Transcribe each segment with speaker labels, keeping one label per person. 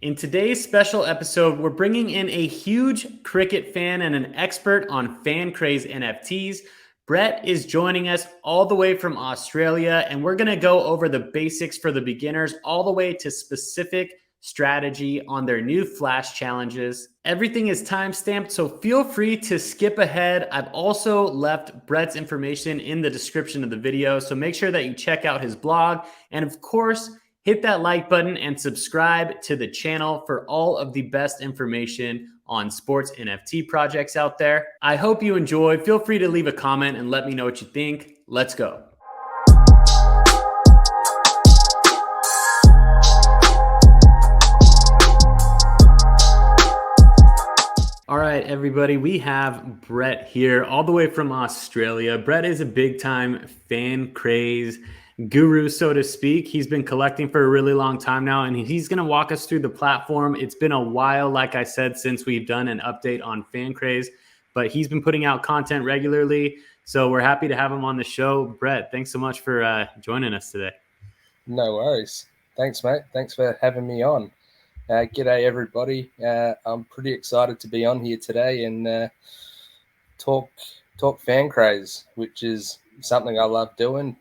Speaker 1: In today's special episode, we're bringing in a huge cricket fan and an expert on FanCraze NFTs. Brett is joining us all the way from Australia, and we're going to go over the basics for the beginners all the way to specific strategy on their new flash challenges. Everything is timestamped, so feel free to skip ahead. I've also left Brett's information in the description of the video, so make sure that you check out his blog. And of course, hit that like button and subscribe to the channel for all of the best information on sports NFT projects out there. I hope you enjoy. Feel free to leave a comment and let me know what you think. Let's go. All right, everybody, we have Brett here all the way from Australia. Brett is a big time FanCraze guru, so to speak. He's been collecting for a really long time now, and he's going to walk us through the platform. It's been a while, like I said, since we've done an update on FanCraze, but he's been putting out content regularly, so we're happy to have him on the show. Brett, thanks so much for joining us today.
Speaker 2: No worries. Thanks, mate. Thanks for having me on. G'day, everybody. I'm pretty excited to be on here today and talk FanCraze, which is something I love doing.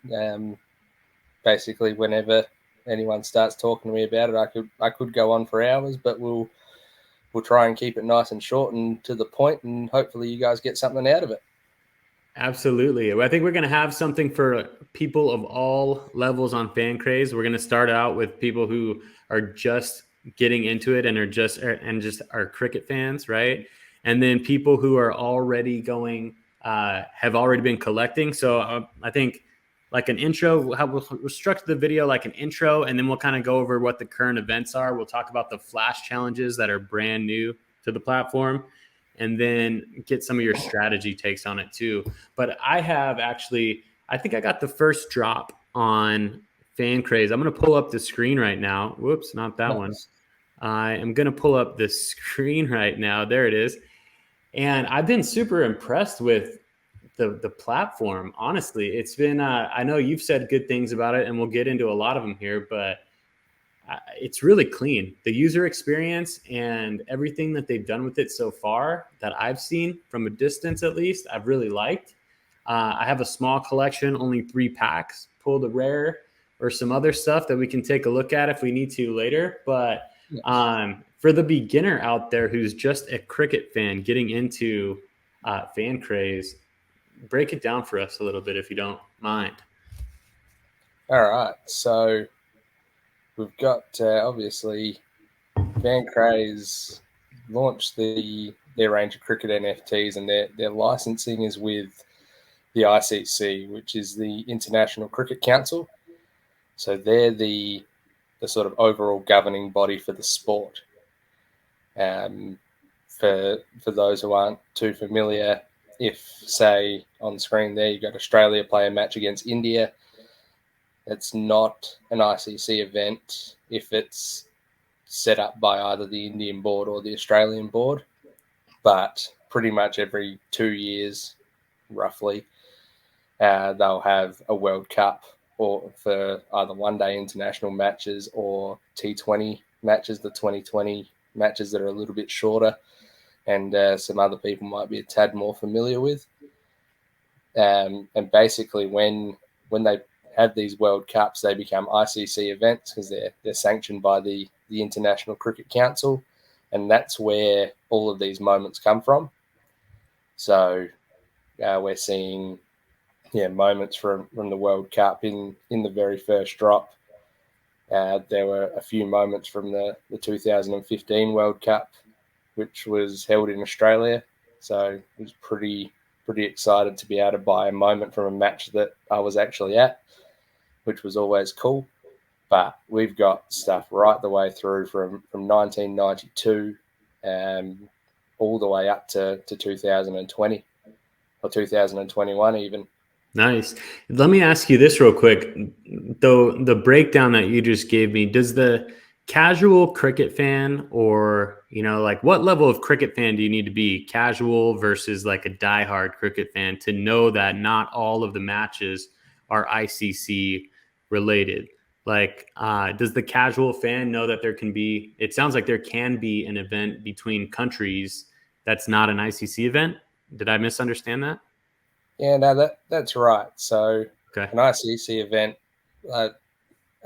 Speaker 2: Basically, whenever anyone starts talking to me about it, I could go on for hours, but we'll try and keep it nice and short and to the point, and hopefully you guys get something out of it.
Speaker 1: Absolutely. I think we're going to have something for people of all levels on FanCraze. We're going to start out with people who are just getting into it and are cricket fans, right? And then people who are already going, have already been collecting. So I think like an intro, we'll structure the video like an intro, and then we'll kind of go over what the current events are. We'll talk about the flash challenges that are brand new to the platform, and then get some of your strategy takes on it too. But I think I got the first drop on FanCraze. I'm going to pull up the screen right now. Whoops, not that one. I am going to pull up the screen right now. There it is. And I've been super impressed with the platform. Honestly, it's been, I know you've said good things about it, and we'll get into a lot of them here, but it's really clean. The user experience and everything that they've done with it so far that I've seen from a distance, at least, I've really liked. I have a small collection, only 3 packs, pulled a rare or some other stuff that we can take a look at if we need to later. But for the beginner out there who's just a cricket fan getting into FanCraze, break it down for us a little bit if you don't mind.
Speaker 2: All right. So we've got obviously FanCraze launched their range of cricket NFTs, and their licensing is with the ICC, which is the International Cricket Council. So they're the sort of overall governing body for the sport. For those who aren't too familiar, if, say, on the screen there, you've got Australia play a match against India, it's not an ICC event if it's set up by either the Indian board or the Australian board. But pretty much every 2 years, roughly, they'll have a World Cup or for either one-day international matches or T20 matches, the 2020 matches that are a little bit shorter and some other people might be a tad more familiar with. And basically when they have these World Cups, they become ICC events because they're sanctioned by the International Cricket Council, and that's where all of these moments come from. So we're seeing moments from the World Cup in the very first drop. There were a few moments from the 2015 World Cup, which was held in Australia. So I was pretty excited to be able to buy a moment from a match that I was actually at, which was always cool. But we've got stuff right the way through from 1992 all the way up to 2020 or 2021 even.
Speaker 1: Nice. Let me ask you this real quick. Though the breakdown that you just gave me, does the casual cricket fan, or, like what level of cricket fan do you need to be, casual versus like a diehard cricket fan, to know that not all of the matches are ICC related? Like, does the casual fan know that there can be? It sounds like there can be an event between countries that's not an ICC event. Did I misunderstand that?
Speaker 2: Yeah, no, that's right. So
Speaker 1: Okay.
Speaker 2: an ICC event, uh,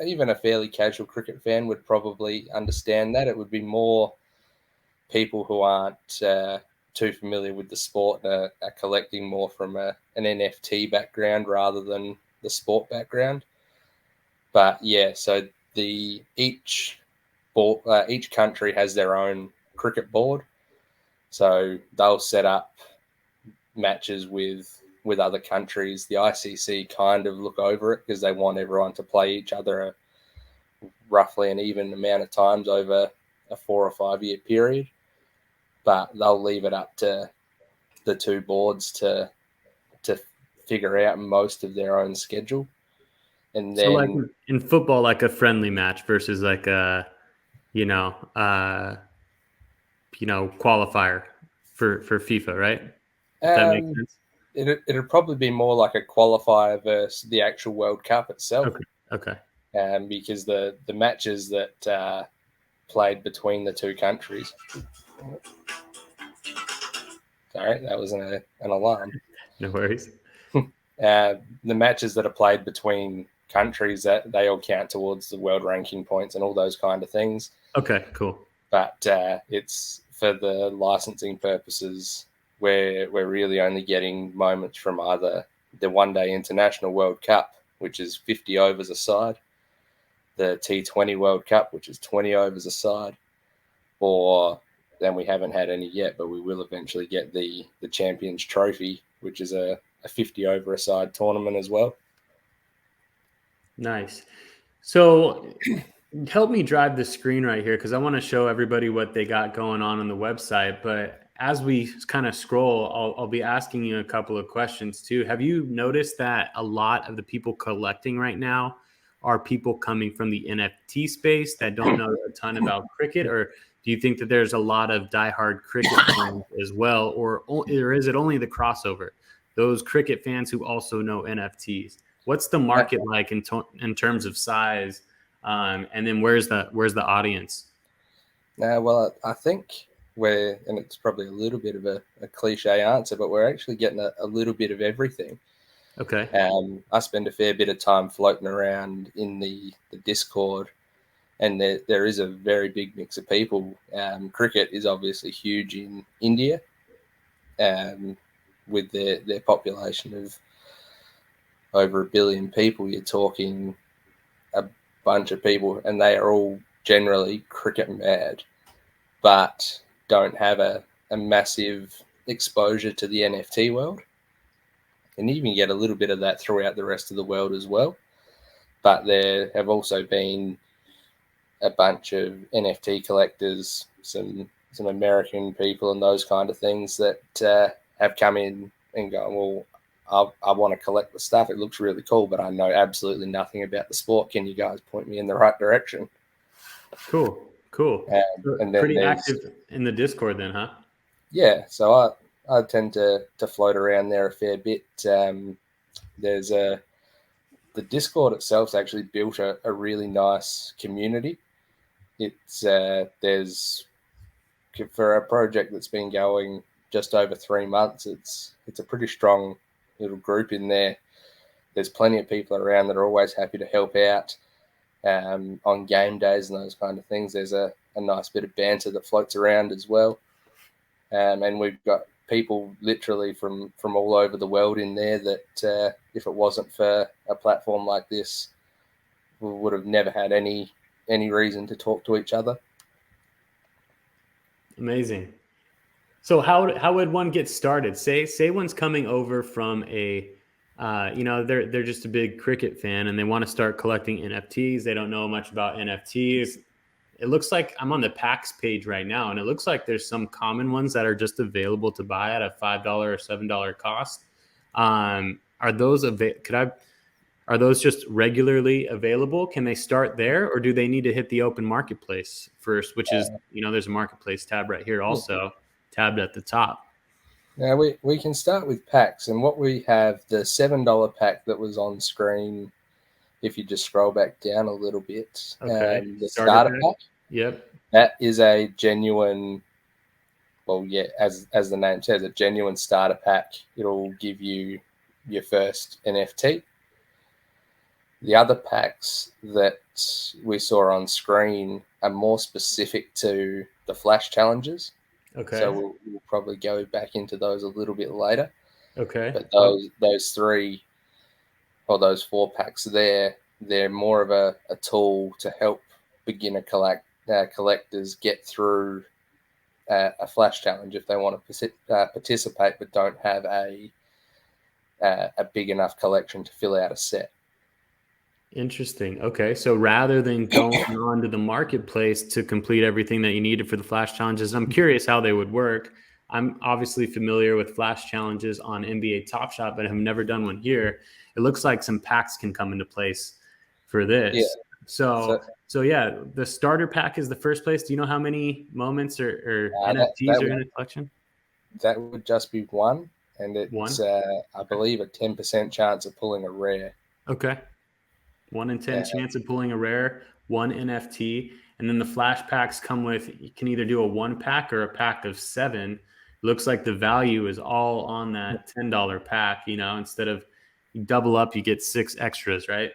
Speaker 2: even a fairly casual cricket fan would probably understand that. It would be more people who aren't too familiar with the sport and are collecting more from an NFT background rather than the sport background. But yeah, so each country has their own cricket board, so they'll set up matches with other countries. The ICC kind of look over it because they want everyone to play each other roughly an even amount of times over a 4 or 5 year period. But they'll leave it up to the two boards to figure out most of their own schedule. And
Speaker 1: So, like
Speaker 2: then
Speaker 1: in football, like a friendly match versus like a, you know, qualifier for FIFA, right? If that makes
Speaker 2: um,
Speaker 1: sense.
Speaker 2: it'd probably be more like a qualifier versus the actual World Cup itself,
Speaker 1: Okay. Okay.
Speaker 2: because the matches that played between the two countries. Sorry, that was an alarm.
Speaker 1: No worries.
Speaker 2: The matches that are played between countries, that they all count towards the world ranking points and all those kind of things.
Speaker 1: Okay. Cool.
Speaker 2: But it's for the licensing purposes. We're really only getting moments from either the One Day International World Cup, which is 50 overs a side, the T20 World Cup, which is 20 overs a side, or then we haven't had any yet, but we will eventually get the Champions Trophy, which is a 50 over a side tournament as well.
Speaker 1: Nice. So help me drive the screen right here because I want to show everybody what they got going on the website. But as we kind of scroll, I'll be asking you a couple of questions too. Have you noticed that a lot of the people collecting right now are people coming from the NFT space that don't know a ton about cricket? Or do you think that there's a lot of diehard cricket fans as well? Or is it only the crossover? Those cricket fans who also know NFTs? What's the market like in terms of size? And then where's the audience?
Speaker 2: Well, I think and it's probably a little bit of a cliche answer, but we're actually getting a little bit of everything.
Speaker 1: Okay.
Speaker 2: I spend a fair bit of time floating around in the Discord, and there is a very big mix of people. Cricket is obviously huge in India, with their population of over 1 billion people. You're talking a bunch of people, and they are all generally cricket mad, but don't have a massive exposure to the NFT world. And you can get a little bit of that throughout the rest of the world as well. But there have also been a bunch of NFT collectors, some American people and those kind of things that have come in and gone, well, I want to collect the stuff. It looks really cool, but I know absolutely nothing about the sport. Can you guys point me in the right direction?
Speaker 1: Cool.
Speaker 2: And then
Speaker 1: Pretty active in the Discord then, huh?
Speaker 2: Yeah, so I tend to float around there a fair bit. There's the Discord itself's actually built a really nice community. It's there's for a project that's been going just over 3 months. It's a pretty strong little group in there. There's plenty of people around that are always happy to help out on game days and those kind of things. There's a nice bit of banter that floats around as well. And we've got people literally from all over the world in there that if it wasn't for a platform like this, we would have never had any reason to talk to each other.
Speaker 1: Amazing. So how would one get started? Say one's coming over from a they're just a big cricket fan and they want to start collecting NFTs. They don't know much about NFTs. It looks like I'm on the PAX page right now, and it looks like there's some common ones that are just available to buy at a $5 or $7 cost. Are those are those just regularly available? Can they start there, or do they need to hit the open marketplace first? Which is, there's a marketplace tab right here, also tabbed at the top.
Speaker 2: Now we can start with packs, and what we have, the $7 pack that was on screen if you just scroll back down a little bit,
Speaker 1: Okay.
Speaker 2: the starter pack,
Speaker 1: Yep.
Speaker 2: that is a genuine, well, yeah, as the name says, a genuine starter pack. It'll give you your first NFT. The other packs that we saw on screen are more specific to the flash challenges.
Speaker 1: Okay.
Speaker 2: So we'll probably go back into those a little bit later.
Speaker 1: Okay.
Speaker 2: But those 3 or those 4 packs there, they're more of a tool to help beginner collectors get through a flash challenge if they want to participate but don't have a big enough collection to fill out a set.
Speaker 1: Interesting. Okay. So rather than going onto the marketplace to complete everything that you needed for the flash challenges, I'm curious how they would work. I'm obviously familiar with flash challenges on NBA Top Shot, but have never done one here. It looks like some packs can come into place for this.
Speaker 2: Yeah.
Speaker 1: So yeah, the starter pack is the first place. Do you know how many moments or NFTs are in the collection?
Speaker 2: That would just be one, and it's I believe a 10% chance of pulling a rare.
Speaker 1: Okay. 1 in 10 chance of pulling a rare, 1 NFT. And then the flash packs come with, you can either do a 1 pack or a pack of 7. Looks like the value is all on that $10 pack, instead of you double up, you get 6 extras, right?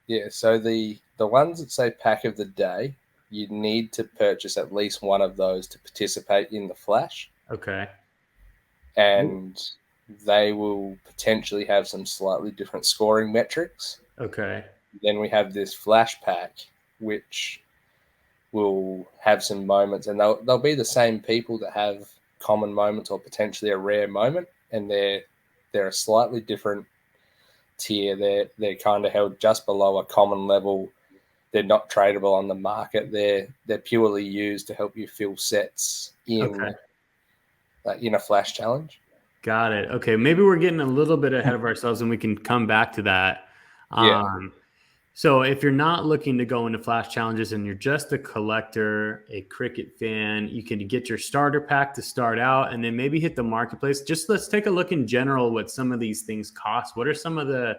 Speaker 2: Yeah. So the ones that say pack of the day, you need to purchase at least one of those to participate in the flash.
Speaker 1: Okay.
Speaker 2: And they will potentially have some slightly different scoring metrics.
Speaker 1: Okay.
Speaker 2: Then we have this flash pack, which will have some moments, and they'll be the same people that have common moments or potentially a rare moment, and they're a slightly different tier. They're kind of held just below a common level. They're not tradable on the market. They're purely used to help you fill sets in a flash challenge.
Speaker 1: Got it. Okay, maybe we're getting a little bit ahead of ourselves, and we can come back to that.
Speaker 2: Yeah.
Speaker 1: So if you're not looking to go into flash challenges and you're just a collector, a cricket fan, you can get your starter pack to start out and then maybe hit the marketplace. Just let's take a look in general what some of these things cost. What are some of the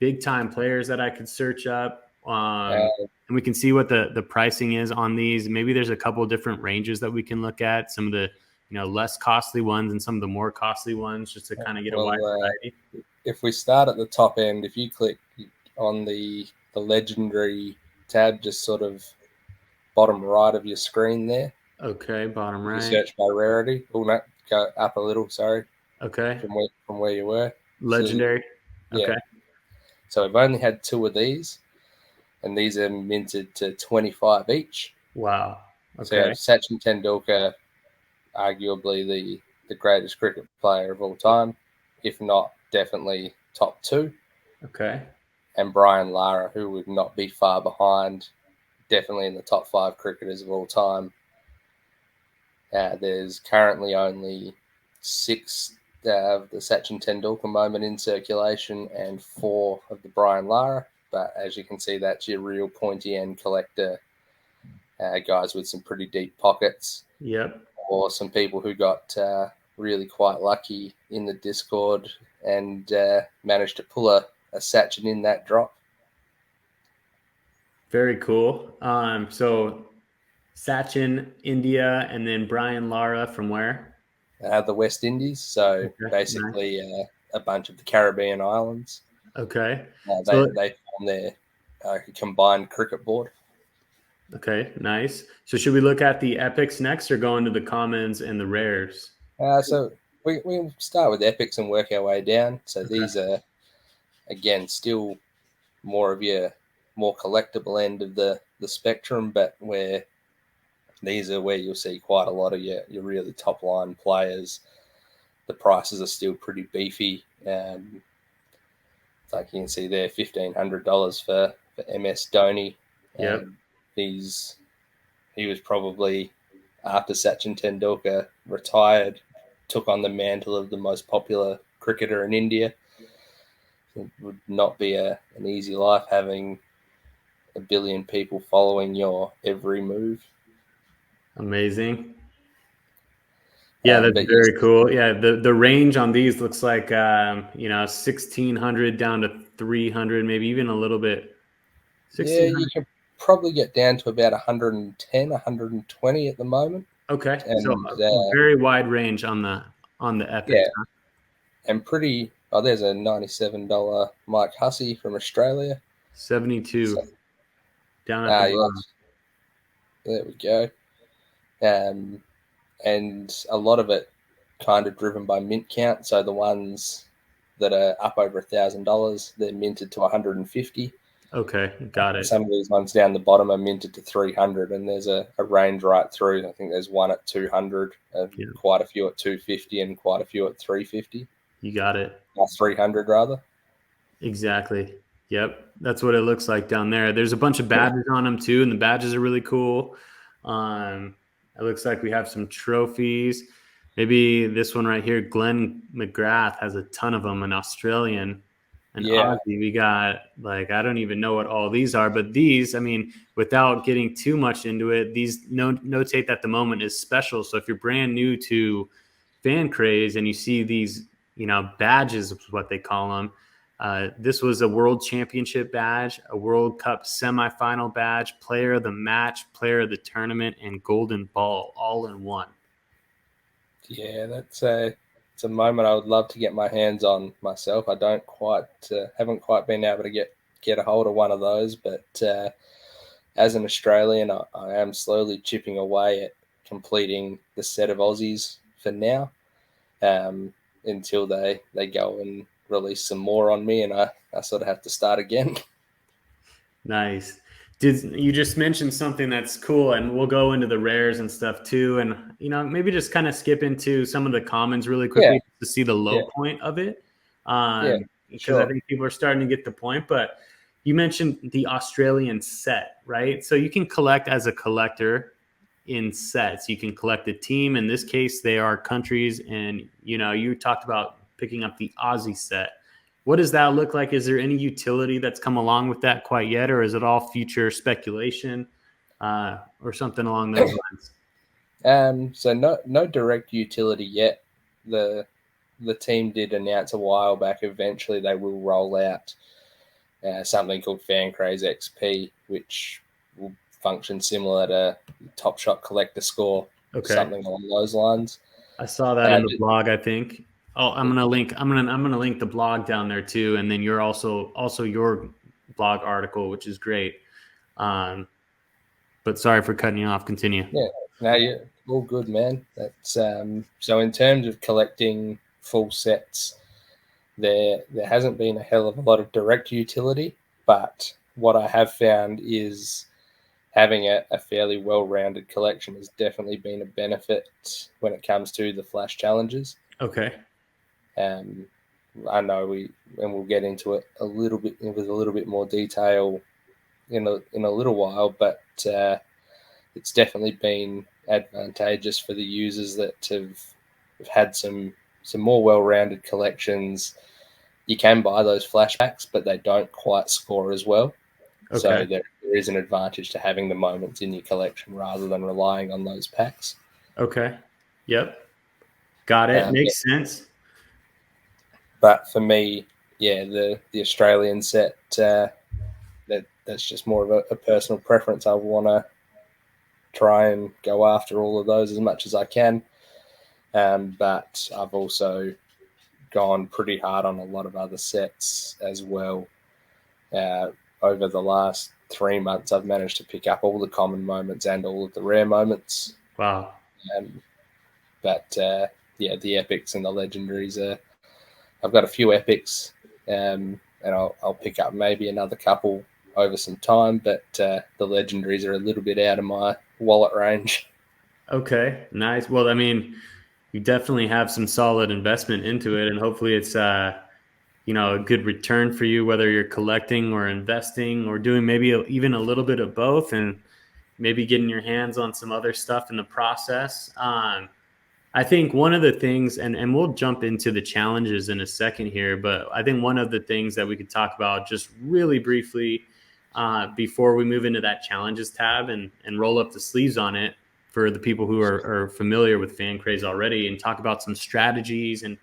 Speaker 1: big time players that I could search up? And we can see what the pricing is on these. Maybe there's a couple of different ranges that we can look at. Some of the less costly ones and some of the more costly ones, just to kind of get a wide variety.
Speaker 2: If we start at the top end, if you click on the legendary tab, just sort of bottom right of your screen there.
Speaker 1: Okay, bottom right.
Speaker 2: You search by rarity. Oh no, go up a little. Sorry.
Speaker 1: Okay.
Speaker 2: From where you were.
Speaker 1: Legendary.
Speaker 2: So, okay. So we've only had 2 of these, and these are minted to 25 each.
Speaker 1: Wow. Okay.
Speaker 2: So Sachin Tendulkar, arguably the greatest cricket player of all time, if not definitely top 2.
Speaker 1: Okay.
Speaker 2: And Brian Lara, who would not be far behind, definitely in the top 5 cricketers of all time. There's currently only 6 of the Sachin Tendulkar moment in circulation and 4 of the Brian Lara. But as you can see, that's your real pointy end collector, guys with some pretty deep pockets.
Speaker 1: Yep.
Speaker 2: Or some people who got really quite lucky in the Discord and managed to pull a Sachin in that drop.
Speaker 1: Very cool. So Sachin, India, and then Brian Lara from where?
Speaker 2: The West Indies. So basically a bunch of the Caribbean islands.
Speaker 1: Okay.
Speaker 2: They form their combined cricket board.
Speaker 1: Okay, nice. So should we look at the epics next or go into the commons and the rares?
Speaker 2: So we'll start with epics and work our way down. So these are, again, still more of your more collectible end of the spectrum, but these are where you'll see quite a lot of your really top line players. The prices are still pretty beefy. Like you can see there, $1,500 for MS Dhoni.
Speaker 1: Yep.
Speaker 2: He was probably, after Sachin Tendulkar retired, took on the mantle of the most popular cricketer in India. It would not be an easy life having 1 billion people following your every move.
Speaker 1: Amazing. Yeah, that's very cool. Yeah, the range on these looks like 1,600 down to 300, maybe even a little bit
Speaker 2: Yeah, you
Speaker 1: 1,600.
Speaker 2: can probably get down to about 110, 120 at the moment.
Speaker 1: Okay, so
Speaker 2: And
Speaker 1: a very wide range on the epics.
Speaker 2: yeah,
Speaker 1: Huh?
Speaker 2: and pretty. Oh, there's a $97 Mike Hussey from Australia.
Speaker 1: 72
Speaker 2: So,
Speaker 1: down at the
Speaker 2: yeah,
Speaker 1: bottom.
Speaker 2: there we go. Um, and a lot of it kind of driven by mint count. So the ones that are up over $1,000, they're minted to 150.
Speaker 1: Okay, got it.
Speaker 2: Some of these ones down the bottom are minted to 300, and there's a range right through. I think there's one at 200,
Speaker 1: Yeah,
Speaker 2: quite a few at 250, and quite a few at 350.
Speaker 1: you got it.
Speaker 2: 300 rather.
Speaker 1: Exactly. Yep, that's what it looks like down there. There's a bunch of badges on them too, and the badges are really cool. It looks like we have some trophies. Maybe this one right here, Glenn McGrath has a ton of them, an Australian, an
Speaker 2: Yeah,
Speaker 1: Aussie. We got like I don't even know what all these are, but these, I mean, without getting too much into it, these notate that the moment is special. So if you're brand new to FanCraze and you see these, badges is what they call them. This was a world championship badge, a World Cup semifinal badge, player of the match, player of the tournament, and golden ball all in one.
Speaker 2: yeah, it's a moment I would love to get my hands on myself. I don't quite haven't quite been able to get a hold of one of those, but as an Australian, I am slowly chipping away at completing the set of Aussies for now, until they go and release some more on me, and I sort of have to start again.
Speaker 1: Nice. Did you just mentioned something that's cool, and we'll go into the rares and stuff too, and maybe just kind of skip into some of the commons really
Speaker 2: Yeah,
Speaker 1: quickly to see the
Speaker 2: yeah,
Speaker 1: low point of it,
Speaker 2: yeah,
Speaker 1: because I
Speaker 2: sure.
Speaker 1: think people are starting to get the point. But you mentioned the Australian set, right? So you can collect as a collector in sets. You can collect a team. In this case, they are countries, and you talked about picking up the Aussie set. What does that look like? Is there any utility that's come along with that quite yet, or is it all future speculation or something along those lines?
Speaker 2: So no direct utility yet. The team did announce a while back. Eventually, they will roll out something called FanCraze XP, which will function similar to Top Shot Collector Score,
Speaker 1: Okay,
Speaker 2: something along those lines.
Speaker 1: I saw that in
Speaker 2: And
Speaker 1: the blog. I think. Oh, I'm gonna link. I'm gonna link the blog down there too, and then you're also your blog article, which is great. Um, but sorry for cutting you off. Continue.
Speaker 2: yeah, no, yeah, all good, man. That's so in terms of collecting full sets, there hasn't been a hell of a lot of direct utility, but what I have found is having a fairly well-rounded collection has definitely been a benefit when it comes to the flash challenges.
Speaker 1: Okay.
Speaker 2: Um, I know we'll get into it a little bit with a little bit more detail in a little while, but it's definitely been advantageous for the users that have had some more well-rounded collections. You can buy those flashbacks, but they don't quite score as well. So
Speaker 1: Okay.
Speaker 2: there is an advantage to having the moments in your collection rather than relying on those packs.
Speaker 1: Okay. Yep. Got it.
Speaker 2: Yeah,
Speaker 1: Makes sense.
Speaker 2: but for me, yeah, the Australian set, that's just more of a personal preference. I want to try and go after all of those as much as I can, but I've also gone pretty hard on a lot of other sets as well. Uh, Over the last 3 months, I've managed to pick up all the common moments and all of the rare moments.
Speaker 1: Wow.
Speaker 2: Um, but yeah, the epics and the legendaries are. I've got a few epics, and I'll pick up maybe another couple over some time. But the legendaries are a little bit out of my wallet range.
Speaker 1: Okay. Nice. Well, I mean, you definitely have some solid investment into it, and hopefully it's a good return for you, whether you're collecting or investing or doing maybe even a little bit of both, and maybe getting your hands on some other stuff in the process. I think one of the things, and we'll jump into the challenges in a second here, but I think one of the things that we could talk about just really briefly before we move into that challenges tab and roll up the sleeves on it for the people who are familiar with FanCraze already and talk about some strategies and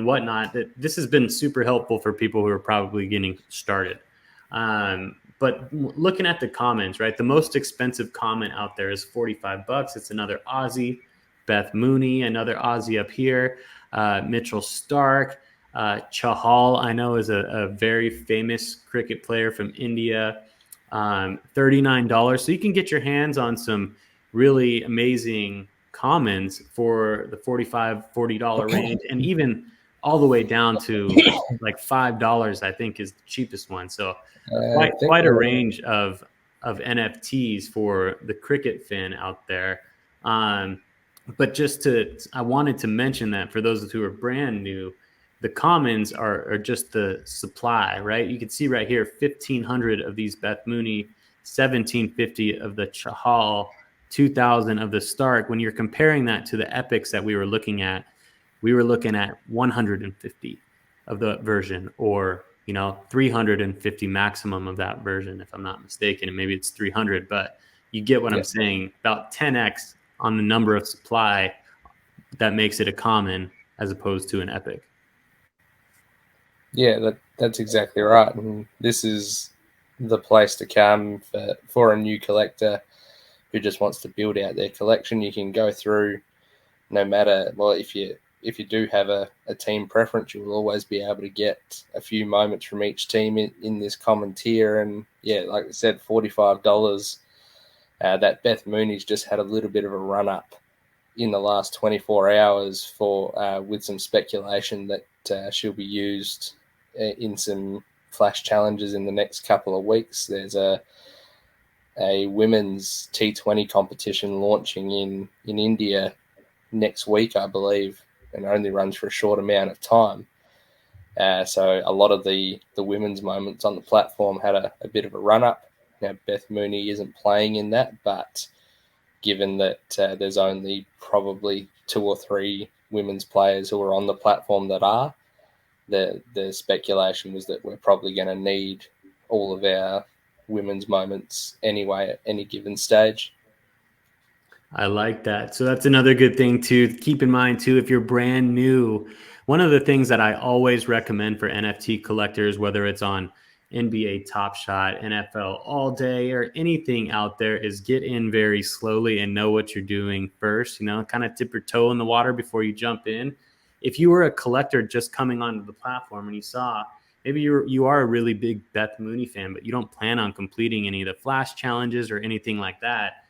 Speaker 1: whatnot, that this has been super helpful for people who are probably getting started. But looking at the comments, right, the most expensive comment out there is $45. It's another Aussie, Beth Mooney, another Aussie up here, Mitchell Stark, Chahal, I know, is a very famous cricket player from India. $39. So you can get your hands on some really amazing commons for the $45-$40 range, and even all the way down to like $5, I think, is the cheapest one. So
Speaker 2: I think
Speaker 1: quite a range of NFTs for the cricket fan out there. But I wanted to mention that for those who are brand new, the commons are just the supply, right? You can see right here, 1,500 of these Beth Mooney, 1,750 of the Chahal, 2,000 of the Stark. When you're comparing that to the epics that we were looking at 150 of the version, or 350 maximum of that version, if I'm not mistaken, and maybe it's 300, but you get what I'm saying. About 10x on the number of supply that makes it a common as opposed to an epic.
Speaker 2: Yeah, that's exactly right. And this is the place to come for a new collector who just wants to build out their collection. You can go through, no matter, well, if you do have a team preference, you will always be able to get a few moments from each team in this common tier. And yeah, like I said, $45. That Beth Mooney's just had a little bit of a run up in the last 24 hours for with some speculation that she'll be used in some flash challenges in the next couple of weeks. There's a women's T20 competition launching in India next week, I believe, and only runs for a short amount of time. So a lot of the women's moments on the platform had a bit of a run up. Now, Beth Mooney isn't playing in that, but given that there's only probably 2 or 3 women's players who are on the platform that are, the speculation was that we're probably going to need all of our women's moments anyway at any given stage.
Speaker 1: I like that. So that's another good thing to keep in mind too. If you're brand new, one of the things that I always recommend for NFT collectors, whether it's on NBA Top Shot, NFL All Day, or anything out there, is get in very slowly and know what you're doing first. Kind of dip your toe in the water before you jump in. If you were a collector just coming onto the platform and you saw, maybe you are a really big Beth Mooney fan, but you don't plan on completing any of the flash challenges or anything like that,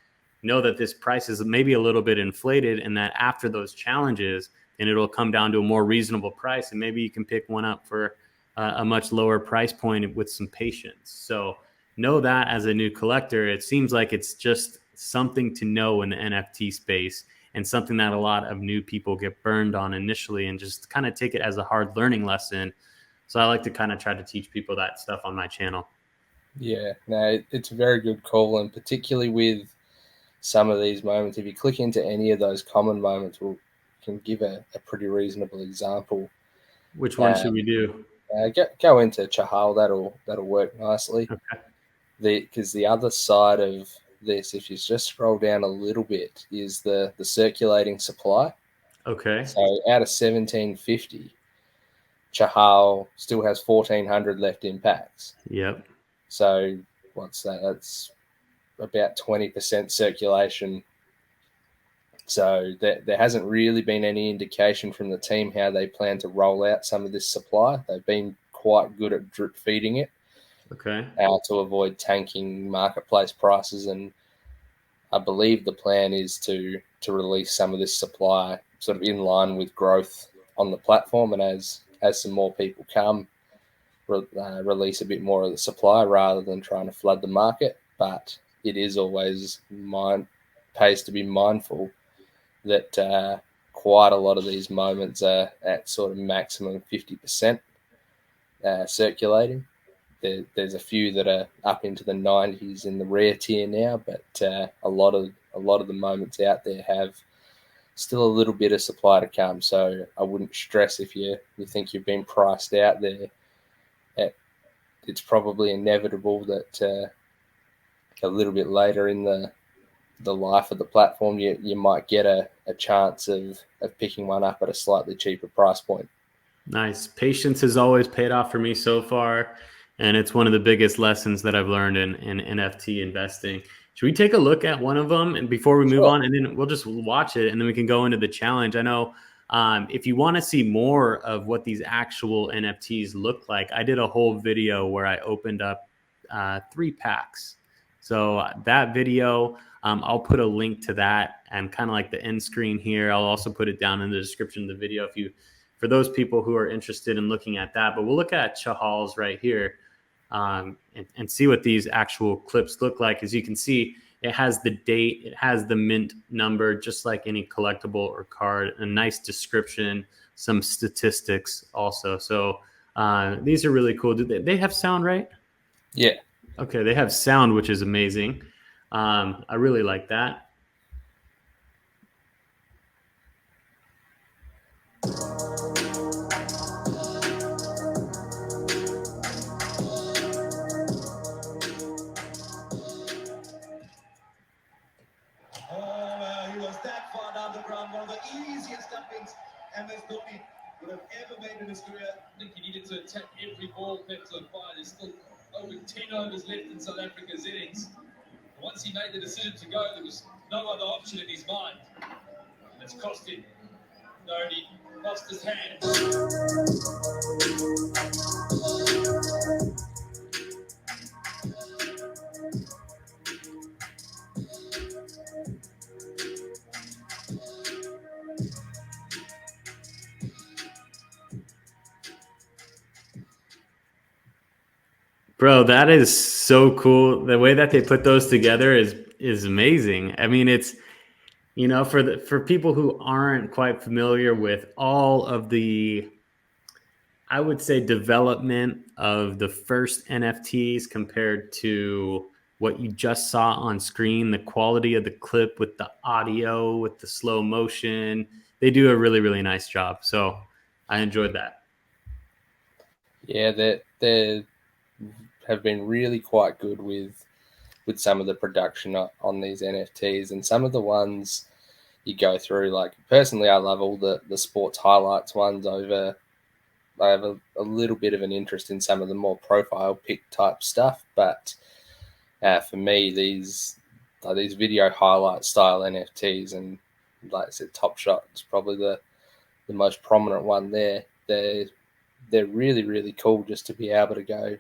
Speaker 1: know that this price is maybe a little bit inflated, and that after those challenges, then it'll come down to a more reasonable price, and maybe you can pick one up for a much lower price point with some patience. So know that as a new collector, it seems like it's just something to know in the NFT space, and something that a lot of new people get burned on initially and just kind of take it as a hard learning lesson. So I like to kind of try to teach people that stuff on my channel.
Speaker 2: Yeah, no, it's a very good call, and particularly with some of these moments, if you click into any of those common moments, we can give a pretty reasonable example.
Speaker 1: Which one should we do?
Speaker 2: Go into Chahal. That'll work nicely.
Speaker 1: Okay.
Speaker 2: Because the other side of this, if you just scroll down a little bit, is the circulating supply.
Speaker 1: Okay.
Speaker 2: So out of 1,750, Chahal still has 1,400 left in packs.
Speaker 1: Yep.
Speaker 2: So what's that? That's about 20% circulation. So there hasn't really been any indication from the team how they plan to roll out some of this supply. They've been quite good at drip feeding it.
Speaker 1: Okay.
Speaker 2: To avoid tanking marketplace prices, and I believe the plan is to release some of this supply sort of in line with growth on the platform, and as some more people come, release a bit more of the supply rather than trying to flood the market. But it is always pays to be mindful that quite a lot of these moments are at sort of maximum 50% circulating. There's a few that are up into the 90s in the rare tier now, but a lot of the moments out there have still a little bit of supply to come. So I wouldn't stress if you think you've been priced out there. It's probably inevitable that a little bit later in the life of the platform, you might get a chance of picking one up at a slightly cheaper price point.
Speaker 1: Nice. Patience has always paid off for me so far. and it's one of the biggest lessons that I've learned in NFT investing. Should we take a look at one of them and before we move
Speaker 2: Sure.
Speaker 1: on, and then we'll just watch it and then we can go into the challenge. I know if you want to see more of what these actual NFTs look like, I did a whole video where I opened up 3 packs. So that video, I'll put a link to that and kind of like the end screen here. I'll also put it down in the description of the video for those people who are interested in looking at that. But we'll look at Chahal's right here and see what these actual clips look like. As you can see, it has the date, it has the mint number, just like any collectible or card, a nice description, some statistics also. So these are really cool. Do they have sound, right?
Speaker 2: Yeah.
Speaker 1: Okay, they have sound, which is amazing. I really like that.
Speaker 3: He was that far down the ground, one of the easiest tappings MS Dhoni would have ever made in his career.
Speaker 4: I think he needed to attack every ball kept on fire. There's still over 10 overs left in South Africa's innings. Once he made the decision to go, there was no other option in his mind. That's cost him. Dhoni lost his hand.
Speaker 1: Bro, that is so cool. The way that they put those together is amazing. I mean, it's, you know, for people who aren't quite familiar with all of the, I would say, development of the first NFTs compared to what you just saw on screen, the quality of the clip with the audio, with the slow motion, they do a really, really nice job. So I enjoyed that.
Speaker 2: Yeah, they have been really quite good with some of the production on these NFTs, and some of the ones you go through. Like personally, I love all the sports highlights ones over. I have a little bit of an interest in some of the more profile pic type stuff, but for me, these video highlight style NFTs, and like I said, Top Shot is probably the most prominent one there. They're really, really cool just to be able to go,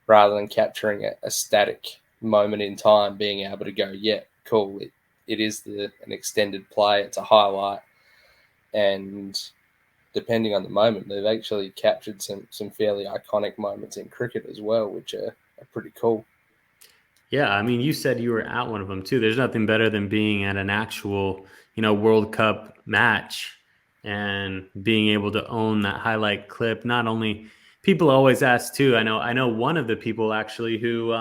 Speaker 2: rather than capturing a static moment in time, being able to go, yeah, cool, it is an extended play, it's a highlight, and depending on the moment, they've actually captured some fairly iconic moments in cricket as well, which are pretty cool.
Speaker 1: Yeah, I mean, you said you were at one of them too. There's nothing better than being at an actual, you know, World Cup match and being able to own that highlight clip. Not only people always ask too. I know one of the people actually who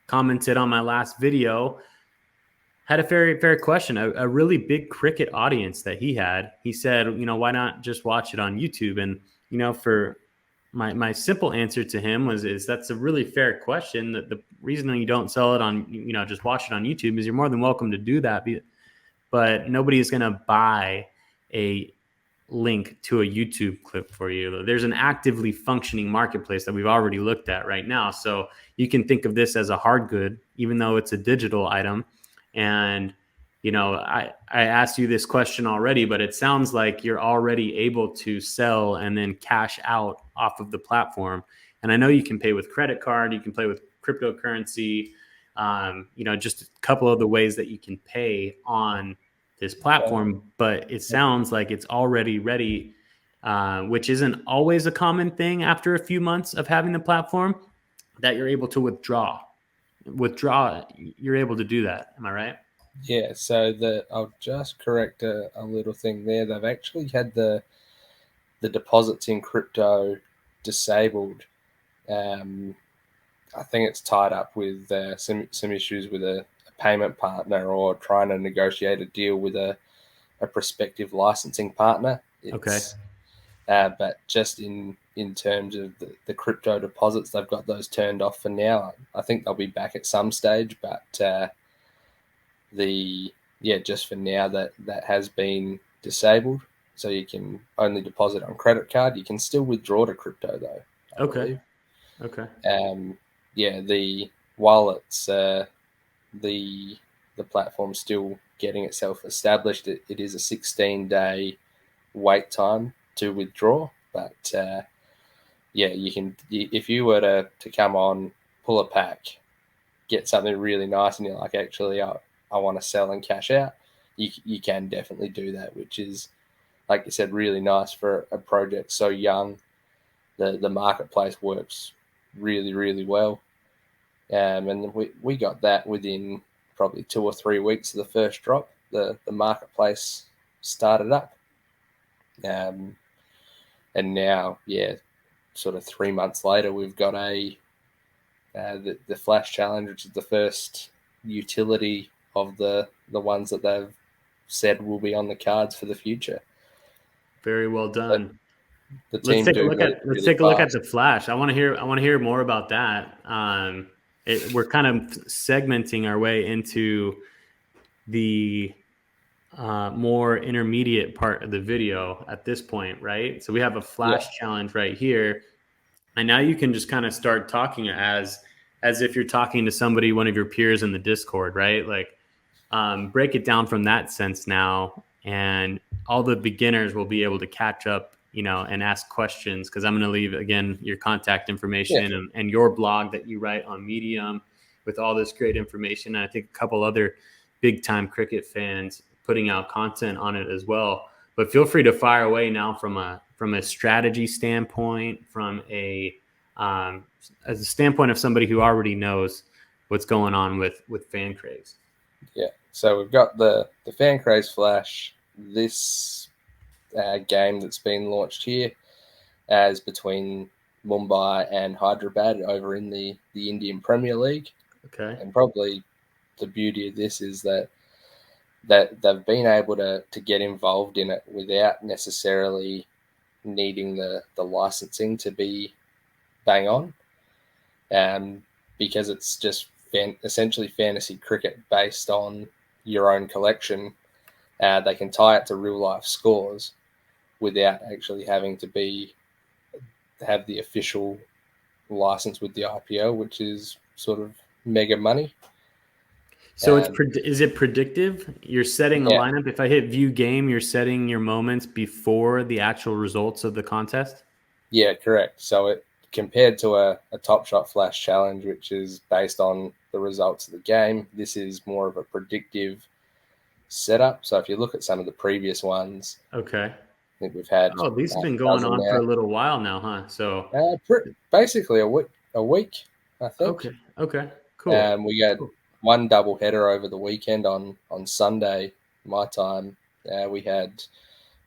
Speaker 1: commented on my last video had a very fair question. A really big cricket audience that he had. He said, you know, why not just watch it on YouTube? And you know, for my simple answer to him is that's a really fair question. That the reason you don't sell it on, you know, just watch it on YouTube is you're more than welcome to do that, but nobody is going to buy a link to a YouTube clip for you. There's an actively functioning marketplace that we've already looked at right now, so you can think of this as a hard good, even though it's a digital item. And you know, I asked you this question already, but it sounds like you're already able to sell and then cash out off of the platform. And I know you can pay with credit card, you can pay with cryptocurrency, you know, just a couple of the ways that you can pay on this platform. But it sounds like it's already ready, which isn't always a common thing after a few months of having the platform, that you're able to withdraw. You're able to do that. Am I right?
Speaker 2: Yeah, so I'll just correct a little thing there. They've actually had the deposits in crypto disabled. I think it's tied up with some issues with a payment partner, or trying to negotiate a deal with a prospective licensing partner.
Speaker 1: Okay.
Speaker 2: But just in terms of the crypto deposits, they've got those turned off for now. I think they'll be back at some stage, but just for now that has been disabled, so you can only deposit on credit card. You can still withdraw to crypto though. I believe.
Speaker 1: Okay.
Speaker 2: Yeah, while it's the platform's still getting itself established, it is a 16-day wait time to withdraw. But yeah, if you were to come on, pull a pack, get something really nice, and you're like, actually, I want to sell and cash out, you can definitely do that, which is, like you said, really nice for a project so young. The marketplace works really, really well. And we got that within probably 2 or 3 weeks of the first drop. The marketplace started up. And now, yeah, sort of 3 months later, we've got the Flash Challenge, which is the first utility of the ones that they've said will be on the cards for the future.
Speaker 1: Very well done.
Speaker 2: The team
Speaker 1: Let's take a look at
Speaker 2: fast.
Speaker 1: the Flash. I want to hear more about that. We're kind of segmenting our way into the more intermediate part of the video at this point, right? So we have a Flash challenge right here, and now you can just kind of start talking as if you're talking to somebody, one of your peers in the Discord, right? Like, break it down from that sense now, and all the beginners will be able to catch up, and ask questions, because I'm going to leave, again, your contact information and your blog that you write on Medium with all this great information. And I think a couple other big time cricket fans putting out content on it as well. But feel free to fire away now from a strategy standpoint, from as a standpoint of somebody who already knows what's going on with FanCraze.
Speaker 2: Yeah, so we've got the FanCraze Flash. This game that's been launched here as between Mumbai and Hyderabad over in the Indian Premier League.
Speaker 1: Okay.
Speaker 2: And probably the beauty of this is that they've been able to get involved in it without necessarily needing the licensing to be bang on, because it's just essentially fantasy cricket based on your own collection. They can tie it to real life scores without actually having to have the official license with the IPO, which is sort of mega money.
Speaker 1: So is it predictive? You're setting the lineup. If I hit view game, you're setting your moments before the actual results of the contest?
Speaker 2: Yeah, correct. So it compared to a Top Shot Flash Challenge, which is based on the results of the game, this is more of a predictive setup. So if you look at some of the previous ones,
Speaker 1: okay,
Speaker 2: I think we've had.
Speaker 1: Oh, these have been going on for a little while now, huh? So
Speaker 2: basically a week, I think.
Speaker 1: Okay, cool.
Speaker 2: We got one double header over the weekend on Sunday, my time. We had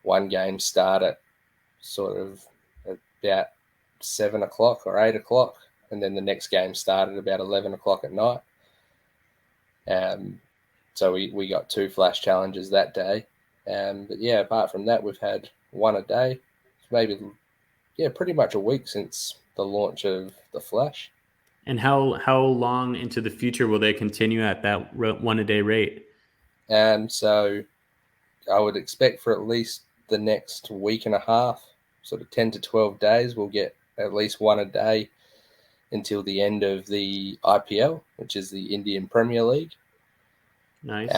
Speaker 2: one game start at sort of about 7 o'clock or 8 o'clock, and then the next game started about 11 o'clock at night. So we got 2 Flash challenges that day. But yeah, apart from that, we've had one a day, maybe, pretty much a week since the launch of the Flash.
Speaker 1: And how long into the future will they continue at that one a day rate?
Speaker 2: So I would expect for at least the next week and a half, sort of 10 to 12 days, we'll get at least one a day until the end of the IPL, which is the Indian Premier League.
Speaker 1: Nice.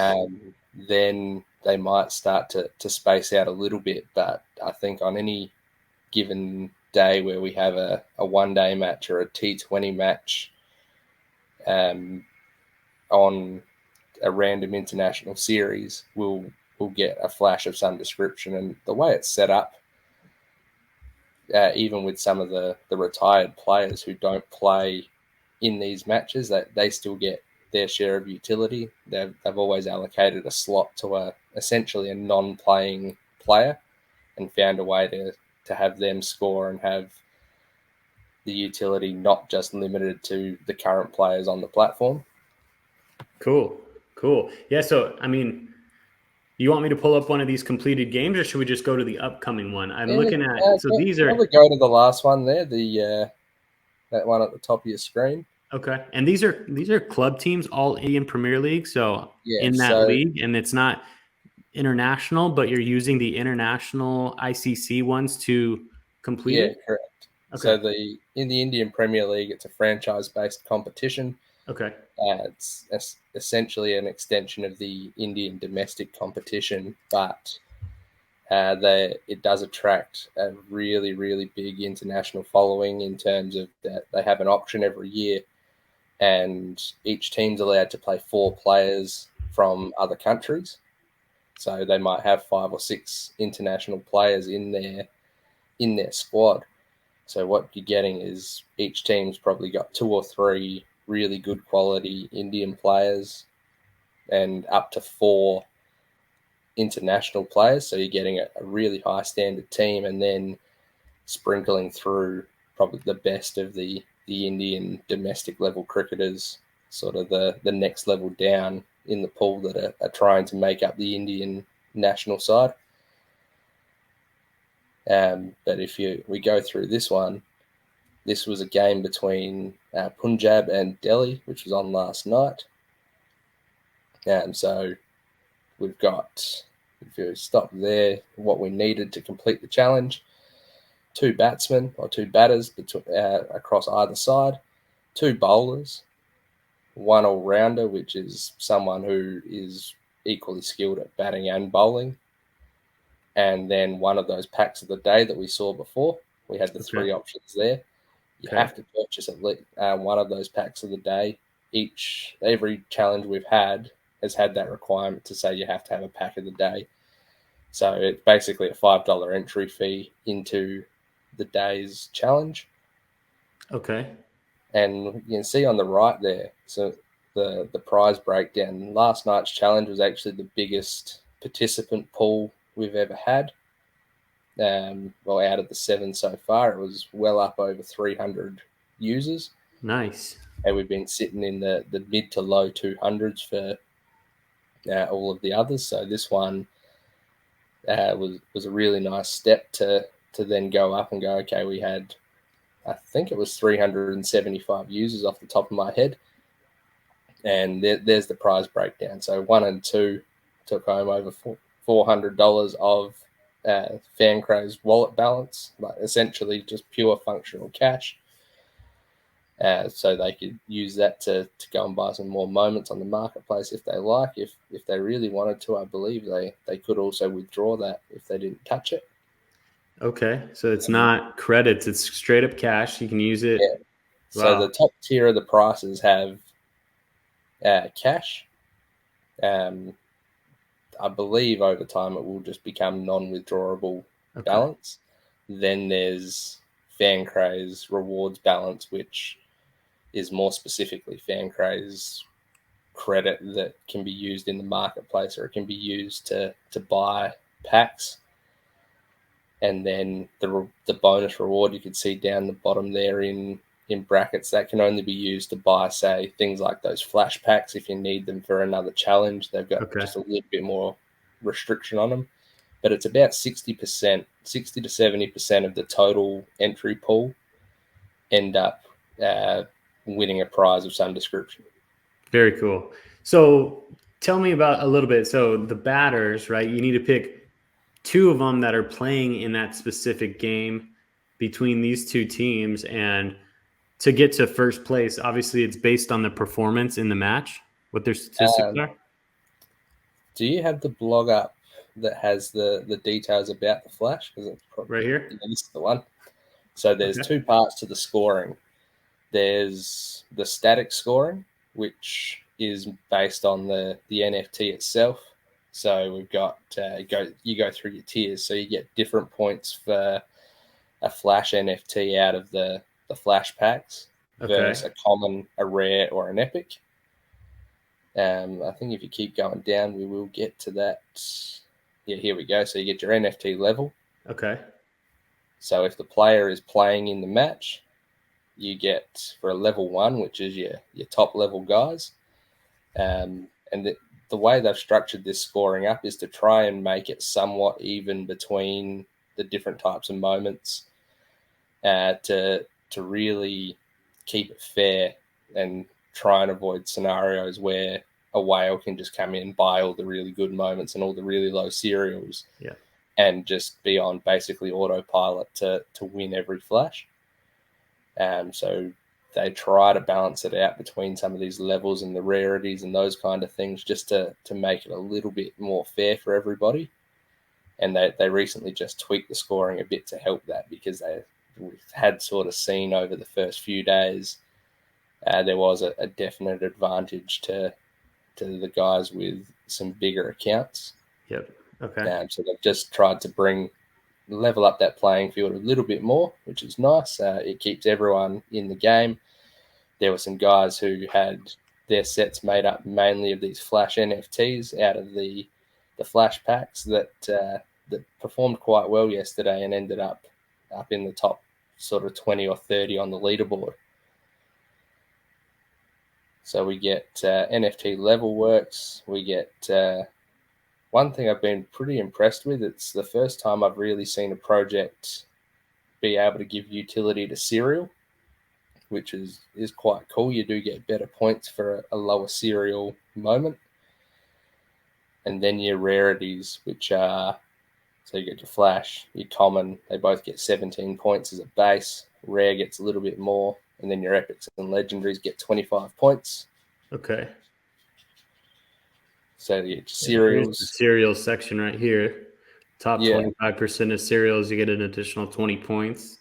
Speaker 2: Then they might start to space out a little bit, but I think on any given day where we have a one-day match or a T20 match on a random international series, we'll get a Flash of some description. And the way it's set up, even with some of the retired players who don't play in these matches, that they still get their share of utility. They've always allocated a slot to essentially a non-playing player, and found a way to have them score and have the utility not just limited to the current players on the platform.
Speaker 1: Cool. Yeah, so, I mean, you want me to pull up one of these completed games, or should we just go to the upcoming one? I'm looking at, so these are...
Speaker 2: Probably go to the last one there, that one at the top of your screen.
Speaker 1: Okay, and these are club teams, all Indian Premier League, so in that league, and it's not international, but you're using the international ICC ones to complete it?
Speaker 2: Correct. So in the Indian Premier League, it's a franchise-based competition.
Speaker 1: Okay.
Speaker 2: It's essentially an extension of the Indian domestic competition, but it does attract a really, really big international following in terms of that they have an auction every year, and each team's allowed to play 4 players from other countries. So they might have 5 or 6 international players in their squad. So what you're getting is each team's probably got 2 or 3 really good quality Indian players and up to 4 international players. So you're getting a really high standard team, and then sprinkling through probably the best of the Indian domestic level cricketers, sort of the next level down in the pool that are trying to make up the Indian national side. But if we go through this one, this was a game between Punjab and Delhi, which was on last night. So we've got, if you stop there, what we needed to complete the challenge: 2 batsmen or 2 batters across either side, 2 bowlers, 1 all-rounder, which is someone who is equally skilled at batting and bowling, and then one of those packs of the day that we saw before. We had the 3 options there. You have to purchase at least one of those packs of the day. Every challenge we've had has had that requirement to say you have to have a pack of the day. So it's basically a $5 entry fee into the day's challenge.
Speaker 1: Okay.
Speaker 2: And you can see on the right there, so the prize breakdown. Last night's challenge was actually the biggest participant pool we've ever had. Well, out of the 7 so far, it was well up over 300 users.
Speaker 1: Nice.
Speaker 2: And we've been sitting in the mid to low 200s for all of the others. So this one was a really nice step to then go up and go, okay, we had, I think it was 375 users off the top of my head. And there's the prize breakdown. So 1 and 2 took home over $400 of FanCraze wallet balance, like essentially just pure functional cash. So they could use that to go and buy some more moments on the marketplace if they like. If they really wanted to, I believe they could also withdraw that if they didn't touch it.
Speaker 1: Okay, so it's not credits; it's straight up cash. You can use it.
Speaker 2: Yeah. So the top tier of the prices have cash. I believe over time it will just become non-withdrawable balance. Then there's FanCraze rewards balance, which is more specifically FanCraze credit that can be used in the marketplace, or it can be used to buy packs. And then the bonus reward you can see down the bottom there in brackets, that can only be used to buy, say, things like those flash packs if you need them for another challenge. They've got just a little bit more restriction on them. But it's about 60%, 60 to 70% of the total entry pool end up winning a prize of some description.
Speaker 1: Very cool. So tell me about a little bit. So the batters, right? You need to pick 2 of them that are playing in that specific game between these 2 teams. And to get to first place, obviously it's based on the performance in the match, what their statistics are.
Speaker 2: Do you have the blog up that has the details about the flash? Because it's probably,
Speaker 1: right here.
Speaker 2: This is the one. So there's 2 parts to the scoring. There's the static scoring, which is based on the NFT itself. So we've got you go through your tiers, so you get different points for a flash NFT out of the flash packs versus a common, a rare, or an epic. I think if you keep going down, we will get to that. Yeah, here we go. So you get your NFT level. Okay. So if the player is playing in the match, you get for a level 1, which is your top level guys. And the way they've structured this scoring up is to try and make it somewhat even between the different types of moments to really keep it fair and try and avoid scenarios where a whale can just come in and buy all the really good moments and all the really low serials and just be on basically autopilot to win every flash. So they try to balance it out between some of these levels and the rarities and those kind of things, just to make it a little bit more fair for everybody. And they recently just tweaked the scoring a bit to help that, because they had sort of seen over the first few days there was a definite advantage to the guys with some bigger accounts.
Speaker 1: Yep. Okay.
Speaker 2: So they've just tried to level up that playing field a little bit more, which is nice. It keeps everyone in the game. There were some guys who had their sets made up mainly of these Flash NFTs out of the Flash packs that performed quite well yesterday and ended up in the top sort of 20 or 30 on the leaderboard. So we get NFT level works. We get one thing I've been pretty impressed with. It's the first time I've really seen a project be able to give utility to serial, which is quite cool. You do get better points for a lower serial moment. And then your rarities, which are, so you get your Flash, your Common, they both get 17 points as a base. Rare gets a little bit more. And then your Epics and Legendaries get 25 points.
Speaker 1: Okay.
Speaker 2: So you get cereals.
Speaker 1: Here's the cereal section right here. Top 25% of cereals, you get an additional 20 points.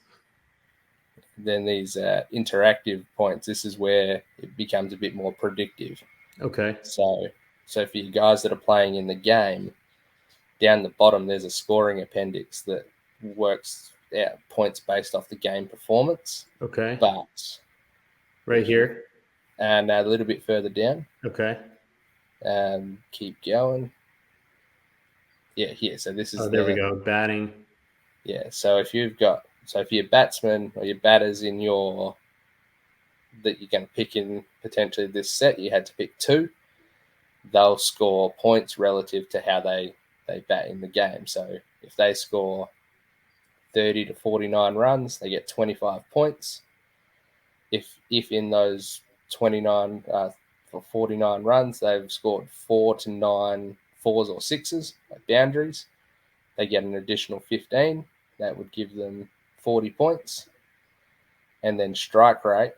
Speaker 2: Then these interactive points, this is where it becomes a bit more predictive.
Speaker 1: Okay.
Speaker 2: So for you guys that are playing in the game, down the bottom there's a scoring appendix that works out points based off the game performance.
Speaker 1: Okay.
Speaker 2: But
Speaker 1: right here.
Speaker 2: And a little bit further down.
Speaker 1: Okay.
Speaker 2: Keep going. Yeah, here. So this is
Speaker 1: there we go. Batting.
Speaker 2: Yeah. So if your batsmen or your batters that you're going to pick in potentially this set, you had to pick 2. They'll score points relative to how they bat in the game. So if they score 30 to 49 runs, they get 25 points. If in those 29 for 49 runs, they've scored 4 to 9 4s or 6s, like boundaries, they get an additional 15. That would give them 40 points. And then strike rate,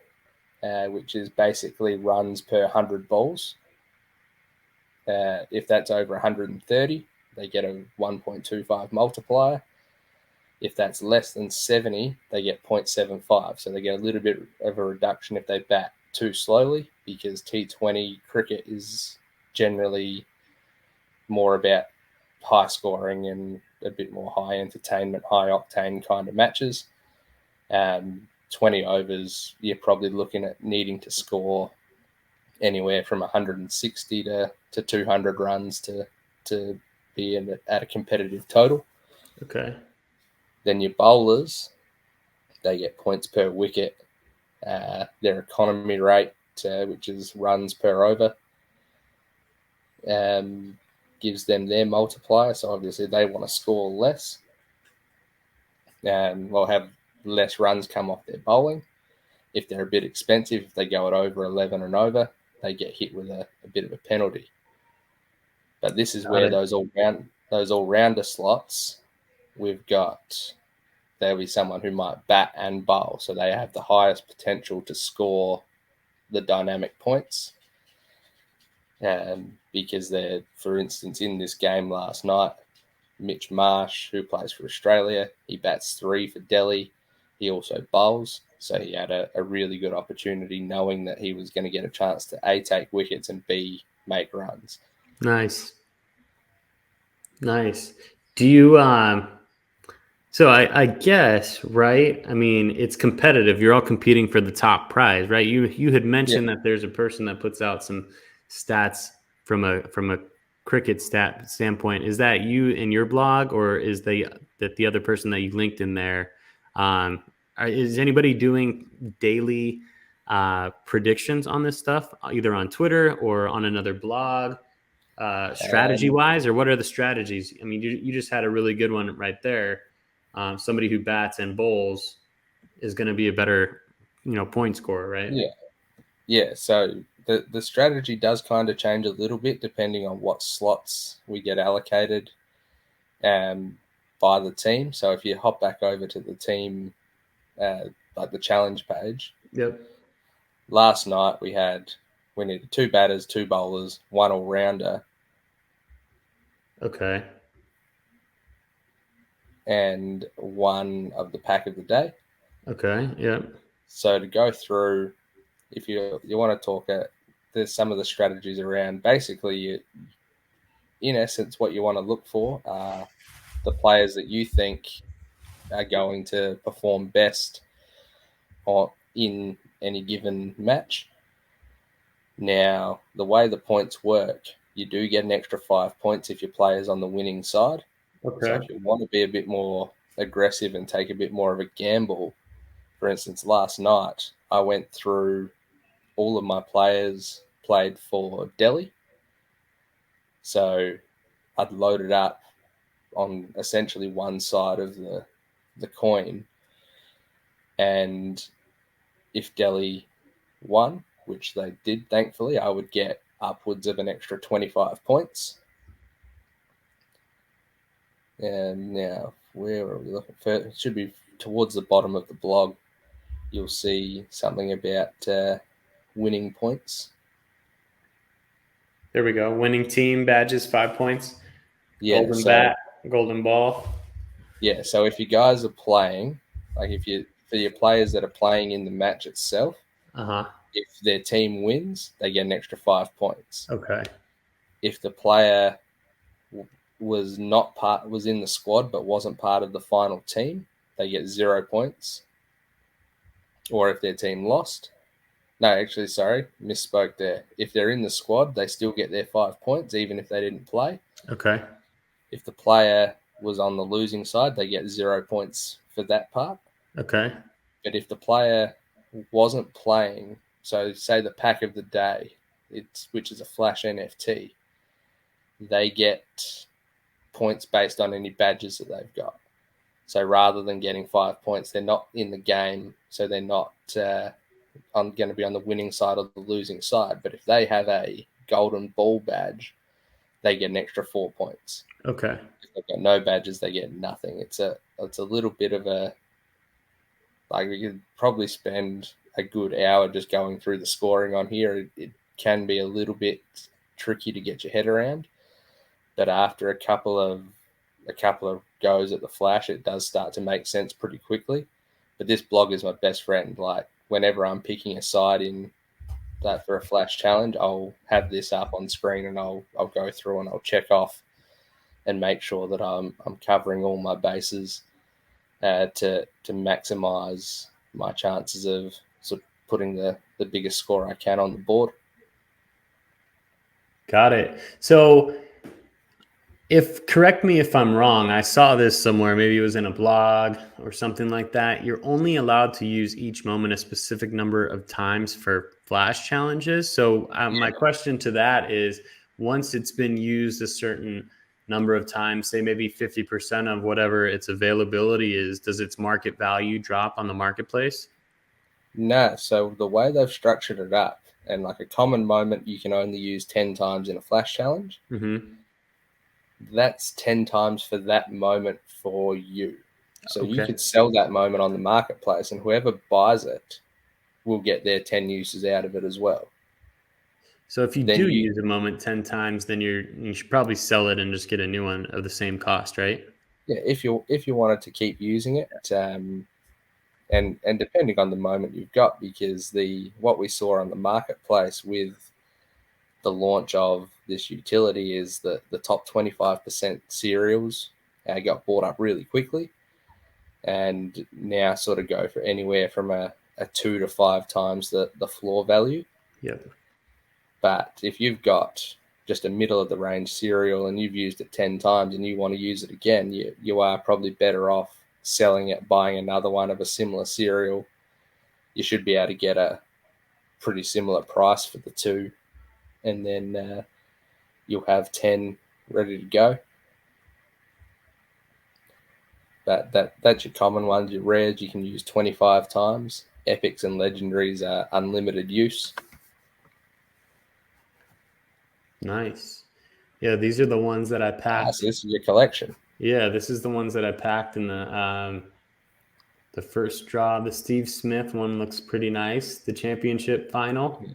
Speaker 2: which is basically runs per 100 balls. If that's over 130, they get a 1.25 multiplier. If that's less than 70, they get 0.75. So they get a little bit of a reduction if they bat too slowly, because T20 cricket is generally more about high scoring and a bit more high entertainment, high octane kind of matches. 20 overs, you're probably looking at needing to score anywhere from 160 to 200 runs to be at a competitive total.
Speaker 1: Okay.
Speaker 2: Then your bowlers, they get points per wicket. Their economy rate, which is runs per over, gives them their multiplier. So obviously they want to score less. We'll have less runs come off their bowling. If they're a bit expensive, if they go at over 11 and over, they get hit with a bit of a penalty. But this is where those all-rounder slots, there'll be someone who might bat and bowl, so they have the highest potential to score the dynamic points. Because they're, for instance, in this game last night, Mitch Marsh, who plays for Australia, he bats 3 for Delhi. He also bowls, so he had a really good opportunity, knowing that he was going to get a chance to A, take wickets, and B, make runs.
Speaker 1: Nice. Do you so I guess, right? I mean, it's competitive. You're all competing for the top prize, right? You had mentioned that there's a person that puts out some stats from a cricket stat standpoint. Is that you in your blog, or is the other person that you linked in there? Is anybody doing daily predictions on this stuff, either on Twitter or on another blog, strategy wise, or what are the strategies? I mean, you just had a really good one right there. Somebody who bats and bowls is going to be a better, point scorer, right?
Speaker 2: Yeah. So the strategy does kind of change a little bit depending on what slots we get allocated by the team. So if you hop back over to the team like the challenge page.
Speaker 1: Yep.
Speaker 2: Last night we needed 2 batters, 2 bowlers, 1 all-rounder,
Speaker 1: Okay.
Speaker 2: and 1 of the pack of the day.
Speaker 1: Okay. Yep.
Speaker 2: So to go through, if you want to talk, there's some of the strategies around. Basically, in essence, what you want to look for are the players that you think are going to perform best in any given match. Now, the way the points work, you do get an extra 5 points if your player's on the winning side.
Speaker 1: Okay.
Speaker 2: So if you want to be a bit more aggressive and take a bit more of a gamble, for instance, last night I went through all of my players played for Delhi. So I'd loaded up on essentially one side of the coin. And if Delhi won, which they did, thankfully, I would get upwards of an extra 25 points. And now, where are we looking for? It should be towards the bottom of the blog. You'll see something about winning points.
Speaker 1: There we go. Winning team badges, 5 points.
Speaker 2: Yeah,
Speaker 1: Golden bat, golden ball.
Speaker 2: Yeah, so if you guys are playing, like for your players that are playing in the match itself, if their team wins, they get an extra 5 points.
Speaker 1: Okay.
Speaker 2: If the player was in the squad but wasn't part of the final team, they get 0 points. Or if their team lost, misspoke there. If they're in the squad, they still get their 5 points even if they didn't play.
Speaker 1: Okay.
Speaker 2: If the player was on the losing side, they get 0 points for that part.
Speaker 1: Okay.
Speaker 2: But if the player wasn't playing, so say the pack of the day, which is a Flash NFT, they get points based on any badges that they've got. So rather than getting 5 points, they're not in the game, so they're not going to be on the winning side or the losing side. But if they have a golden ball badge, they get an extra 4 points.
Speaker 1: Okay.
Speaker 2: If they've got no badges, they get nothing. It's a little bit of a, like, we could probably spend a good hour just going through the scoring on here. It can be a little bit tricky to get your head around, but after a couple of goes at the Flash, it does start to make sense pretty quickly. But this blog is my best friend. Like, whenever I'm picking a side in that for a Flash challenge, I'll have this up on screen and I'll go through and I'll check off and make sure that I'm covering all my bases to maximize my chances of sort of putting the biggest score I can on the board.
Speaker 1: Got it. So correct me if I'm wrong, I saw this somewhere, maybe it was in a blog or something like that. You're only allowed to use each moment a specific number of times for Flash challenges. So my question to that is, once it's been used a certain number of times, say maybe 50% of whatever its availability is, does its market value drop on the marketplace?
Speaker 2: No. So the way they've structured it up, and like a common moment you can only use 10 times in a Flash challenge.
Speaker 1: Mm-hmm.
Speaker 2: That's 10 times for that moment for you. So you could sell that moment on the marketplace, and whoever buys it will get their 10 uses out of it as well.
Speaker 1: So if you use a moment 10 times, then you should probably sell it and just get a new one of the same cost, right?
Speaker 2: Yeah, if you wanted to keep using it, and depending on the moment you've got, because what we saw on the marketplace with the launch of this utility is that the top 25% serials got bought up really quickly, and now sort of go for anywhere from a 2 to 5 times the floor value.
Speaker 1: Yep.
Speaker 2: But if you've got just a middle of the range serial and you've used it 10 times and you want to use it again, you are probably better off selling it, buying another one of a similar serial. You should be able to get a pretty similar price for the two, and then you'll have 10 ready to go. That's your common ones. Your rares you can use 25 times. Epics and legendaries are unlimited use.
Speaker 1: Nice. Yeah, these are the ones that I packed.
Speaker 2: So this is your collection.
Speaker 1: Yeah, this is the ones that I packed in the The first draw, the Steve Smith one looks pretty nice. The championship final.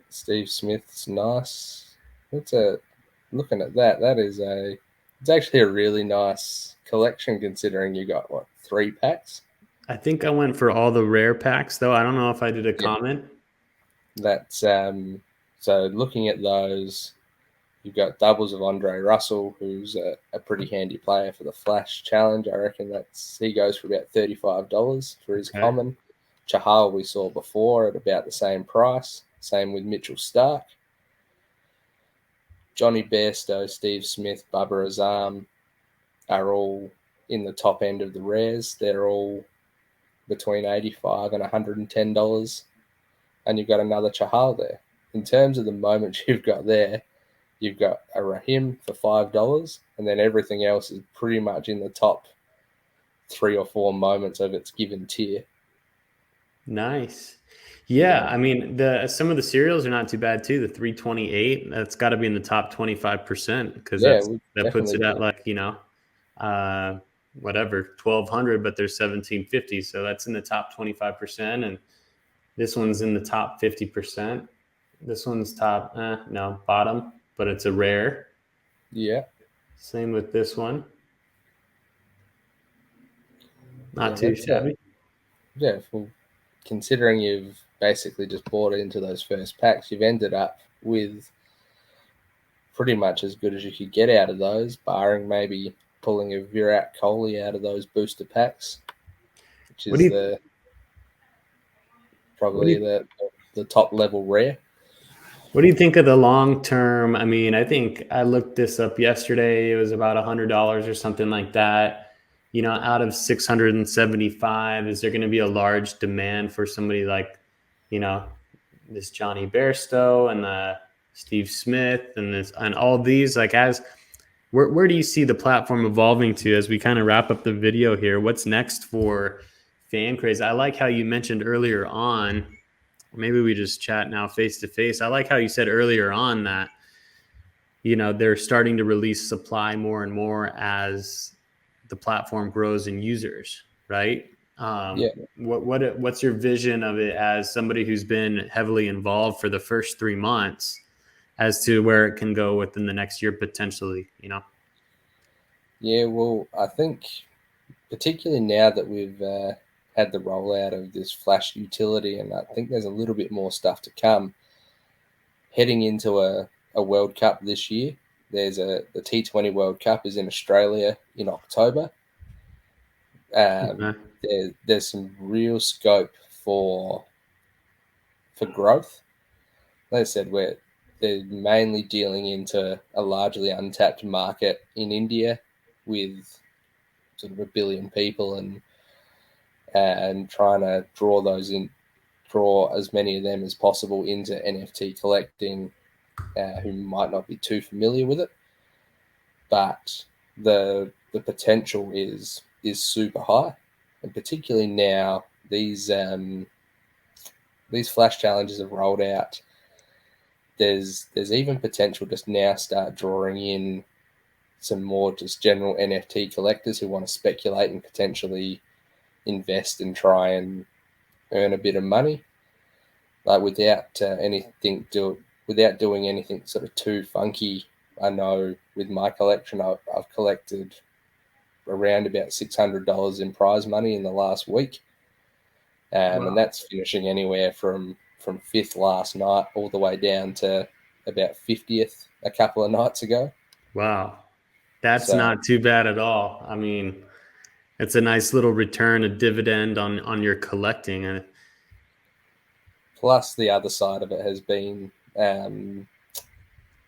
Speaker 2: Steve Smith's nice. Looking at that. It's actually a really nice collection considering you got 3 packs.
Speaker 1: I think I went for all the rare packs though. I don't know if I did a comment.
Speaker 2: That's so looking at those, you've got doubles of Andre Russell, who's a pretty handy player for the Flash Challenge. I reckon he goes for about $35 for his common. Chahal we saw before at about the same price. Same with Mitchell Stark. Johnny Bairstow, Steve Smith, Bubba Azam are all in the top end of the rares. They're all between $85 and $110. And you've got another Chahal there. In terms of the moments you've got there, you've got a Rahim for $5, and then everything else is pretty much in the top 3 or 4 moments of its given tier.
Speaker 1: Nice. Yeah, I mean, some of the serials are not too bad too. The 328, that's got to be in the top 25% because that puts it at like, whatever, 1,200, but there's 1,750. So that's in the top 25%. And this one's in the top 50%. This one's bottom, but it's a rare.
Speaker 2: Yeah.
Speaker 1: Same with this one. Not too shabby.
Speaker 2: Well, considering you've basically just bought into those first packs, you've ended up with pretty much as good as you could get out of those, barring maybe pulling a Virat Kohli out of those booster packs, which is probably the top level rare.
Speaker 1: What do you think of the long term? I mean, I think I looked this up yesterday. It was about $100 or something like that. Out of 675, is there going to be a large demand for somebody like, this Johnny Bairstow and Steve Smith and all these? Like, where do you see the platform evolving to as we kind of wrap up the video here? What's next for FanCraze? I like how you mentioned earlier on. Maybe we just chat now face to face. I like how you said earlier on that, they're starting to release supply more and more as the platform grows in users, right? What's your vision of it as somebody who's been heavily involved for the first 3 months as to where it can go within the next year potentially,
Speaker 2: Yeah, well, I think particularly now that we've had the rollout of this Flash utility, and I think there's a little bit more stuff to come. Heading into a World Cup this year, there's the T20 World Cup is in Australia in October. There's some real scope for growth. Like I said, they're mainly dealing into a largely untapped market in India with sort of 1 billion people and trying to draw as many of them as possible into NFT collecting who might not be too familiar with it. But the potential is super high, and particularly now these Flash challenges have rolled out. There's even potential just now start drawing in some more just general NFT collectors who want to speculate and potentially invest and try and earn a bit of money, like without doing anything sort of too funky. I know with my collection, I've collected around about $600 in prize money in the last week, and that's finishing anywhere from 5th last night all the way down to about 50th a couple of nights ago.
Speaker 1: Wow. That's not too bad at all. I mean, it's a nice little return, a dividend on your collecting.
Speaker 2: Plus, the other side of it has been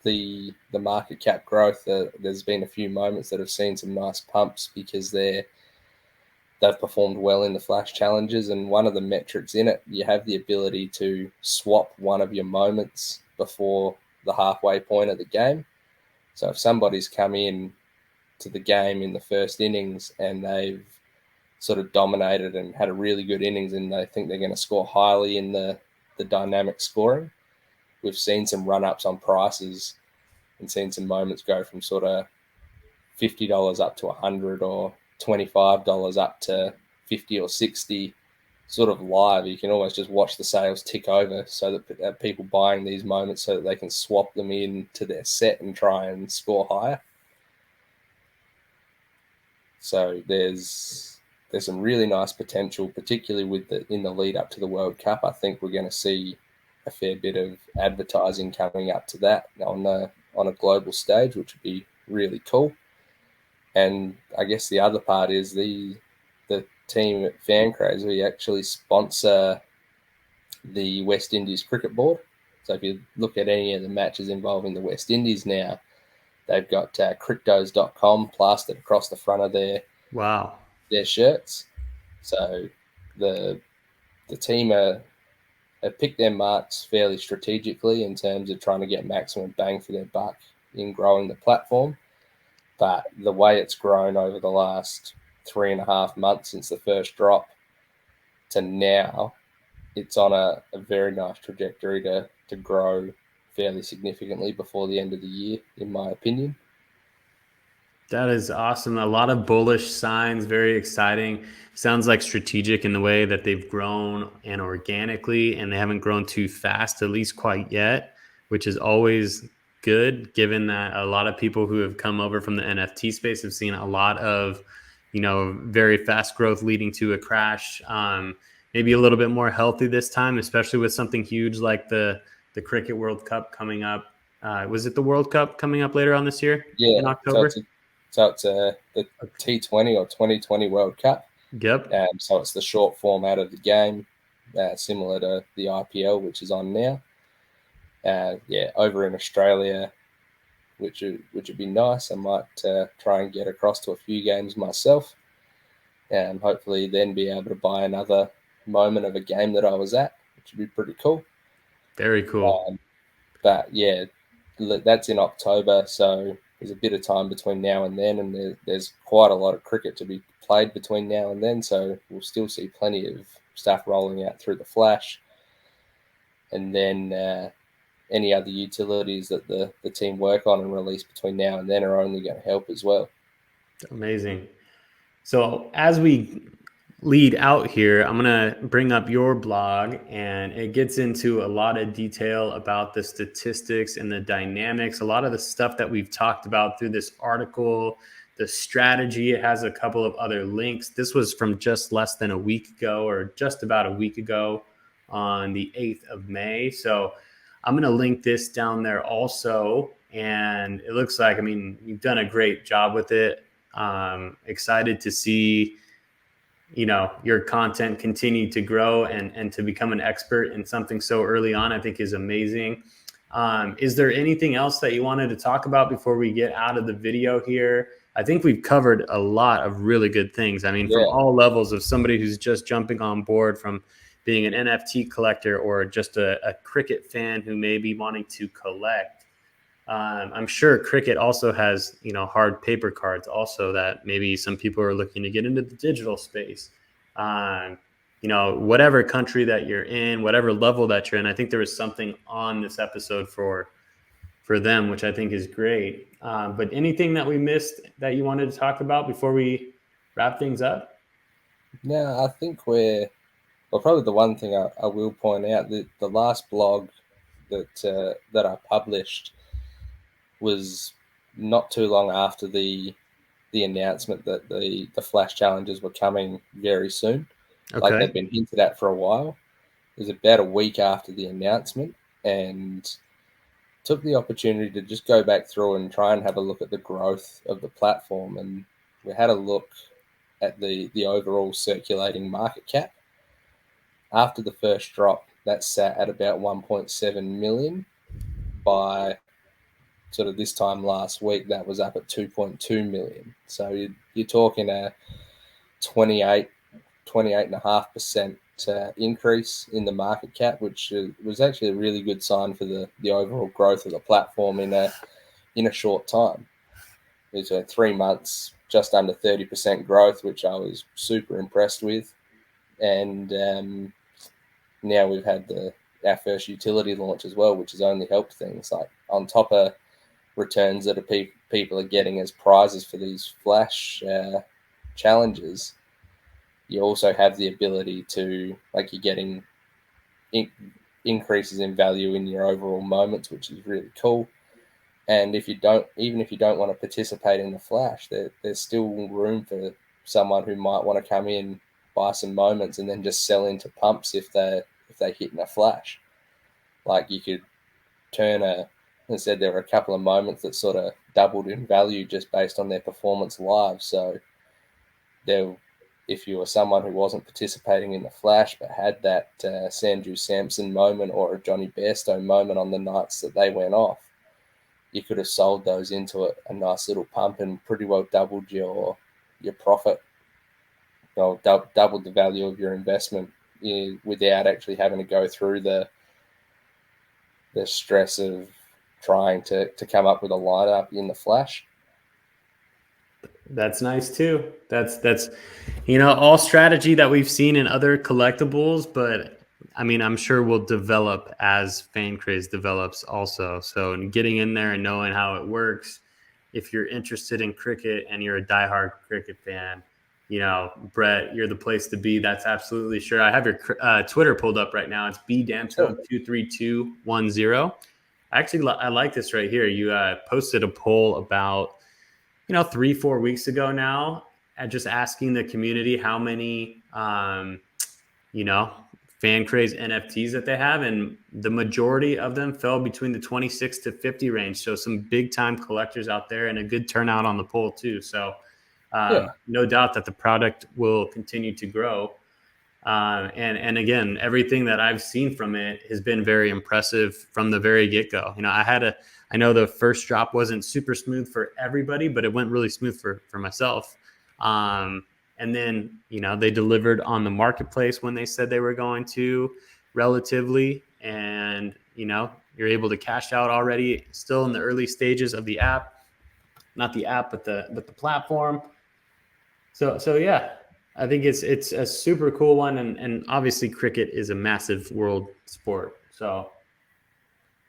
Speaker 2: the market cap growth. There's been a few moments that have seen some nice pumps because they've performed well in the Flash challenges, and one of the metrics in it, you have the ability to swap one of your moments before the halfway point of the game. So if somebody's come in to the game in the first innings and they've sort of dominated and had a really good innings and they think they're going to score highly in the dynamic scoring, we've seen some run-ups on prices and seen some moments go from sort of $50 up to $100 or $25 up to 50 or 60 sort of live. You can almost just watch the sales tick over, so that people buying these moments so that they can swap them in to their set and try and score higher. So there's some really nice potential, particularly in the lead up to the World Cup. I think we're going to see a fair bit of advertising coming up to that on a global stage, which would be really cool. And I guess the other part is the team at FanCraze. We actually sponsor the West Indies Cricket Board. So if you look at any of the matches involving the West Indies now, they've got cryptos.com plastered across the front of their shirts. So the team have picked their marks fairly strategically in terms of trying to get maximum bang for their buck in growing the platform. But the way it's grown over the last 3.5 months since the first drop to now, it's on a very nice trajectory to grow fairly significantly before the end of the year, in my opinion.
Speaker 1: That is awesome. A lot of bullish signs, very exciting. Sounds like strategic in the way that they've grown and organically, and they haven't grown too fast, at least quite yet, which is always good, given that a lot of people who have come over from the NFT space have seen a lot of, very fast growth leading to a crash. Maybe a little bit more healthy this time, especially with something huge like the Cricket World Cup coming up. Was it the World Cup coming up later on this year?
Speaker 2: Yeah,
Speaker 1: in October?
Speaker 2: So it's the T20 or 2020 World Cup.
Speaker 1: Yep.
Speaker 2: So it's the short format of the game, similar to the IPL, which is on now. Over in Australia, which would be nice. I might try and get across to a few games myself, and hopefully then be able to buy another moment of a game that I was at, which would be pretty cool.
Speaker 1: Very cool.
Speaker 2: But yeah, that's in October, so there's a bit of time between now and then, and there's quite a lot of cricket to be played between now and then, so we'll still see plenty of stuff rolling out through the Flash. And then any other utilities that the team work on and release between now and then are only going to help as well.
Speaker 1: Amazing. So as we lead out here, I'm going to bring up your blog, and it gets into a lot of detail about the statistics and the dynamics, a lot of the stuff that we've talked about through this article, the strategy. It has a couple of other links. This was from just less than a week ago, or just about a week ago on the 8th of May. So I'm going to link this down there also. And it looks like, you've done a great job with it. Excited to see your content continue to grow and to become an expert in something so early on, I think is amazing. Is there anything else that you wanted to talk about before we get out of the video here? I think we've covered a lot of really good things. From all levels, of somebody who's just jumping on board, from being an NFT collector or just a cricket fan who may be wanting to collect. I'm sure cricket also has, hard paper cards also that maybe some people are looking to get into the digital space. Whatever country that you're in, whatever level that you're in, I think there was something on this episode for them, which I think is great. But anything that we missed that you wanted to talk about before we wrap things up?
Speaker 2: No, I think probably the one thing I will point out, that the last blog that I published was not too long after the announcement that the Flash challenges were coming very soon.
Speaker 1: Okay.
Speaker 2: Like they'd been hinted at for a while. It was about a week after the announcement, and took the opportunity to just go back through and try and have a look at the growth of the platform. And we had a look at the overall circulating market cap. After the first drop, that sat at about 1.7 million. By sort of this time last week, that was up at 2.2 million. So you're talking a 28.5% increase in the market cap, which was actually a really good sign for the overall growth of the platform in a short time. It was 3 months, just under 30% growth, which I was super impressed with. And now we've had our first utility launch as well, which has only helped things. Like on top of returns that people are getting as prizes for these Flash challenges, you also have the ability to, like, you're getting increases in value in your overall moments, which is really cool. And if you don't want to participate in the flash, there's still room for someone who might want to come in, buy some moments, and then just sell into pumps if they hit in a flash. Like, you could turn and said there were a couple of moments that sort of doubled in value just based on their performance live. So if you were someone who wasn't participating in the flash but had that Sanju Samson moment or a Johnny Bairstow moment on the nights that they went off, you could have sold those into a nice little pump and pretty well doubled your profit, doubled the value of your investment, without actually having to go through the stress of trying to come up with a lineup in the flash.
Speaker 1: That's nice too. That's all strategy that we've seen in other collectibles, but I mean, I'm sure will develop as FanCraze develops also. So getting in there and knowing how it works, if you're interested in cricket and you're a diehard cricket fan, Brett, you're the place to be. That's absolutely sure. I have your Twitter pulled up right now. It's bdanto23210. Actually, I like this right here. You posted a poll about 3-4 weeks ago now, just asking the community how many FanCraze NFTs that they have, and the majority of them fell between the 26 to 50 range. So some big time collectors out there, and a good turnout on the poll too. So no doubt that the product will continue to grow. And again, everything that I've seen from it has been very impressive from the very get-go. I know the first drop wasn't super smooth for everybody, but it went really smooth for myself. And then, they delivered on the marketplace when they said they were going to, relatively. And, you're able to cash out already, still in the early stages of the app. Not the app, but the platform. So yeah, I think it's a super cool one. And obviously cricket is a massive world sport. So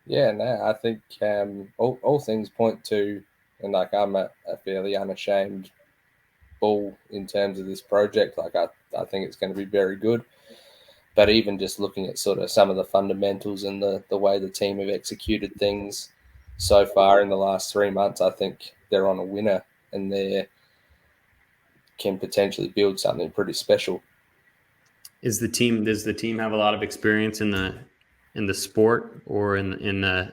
Speaker 2: yeah, no, I think all things point to, and like, I'm a fairly unashamed bull in terms of this project. Like, I think it's going to be very good. But even just looking at sort of some of the fundamentals and the way the team have executed things so far in the last 3 months, I think they're on a winner, and they can potentially build something pretty special.
Speaker 1: does the team have a lot of experience in the sport or in the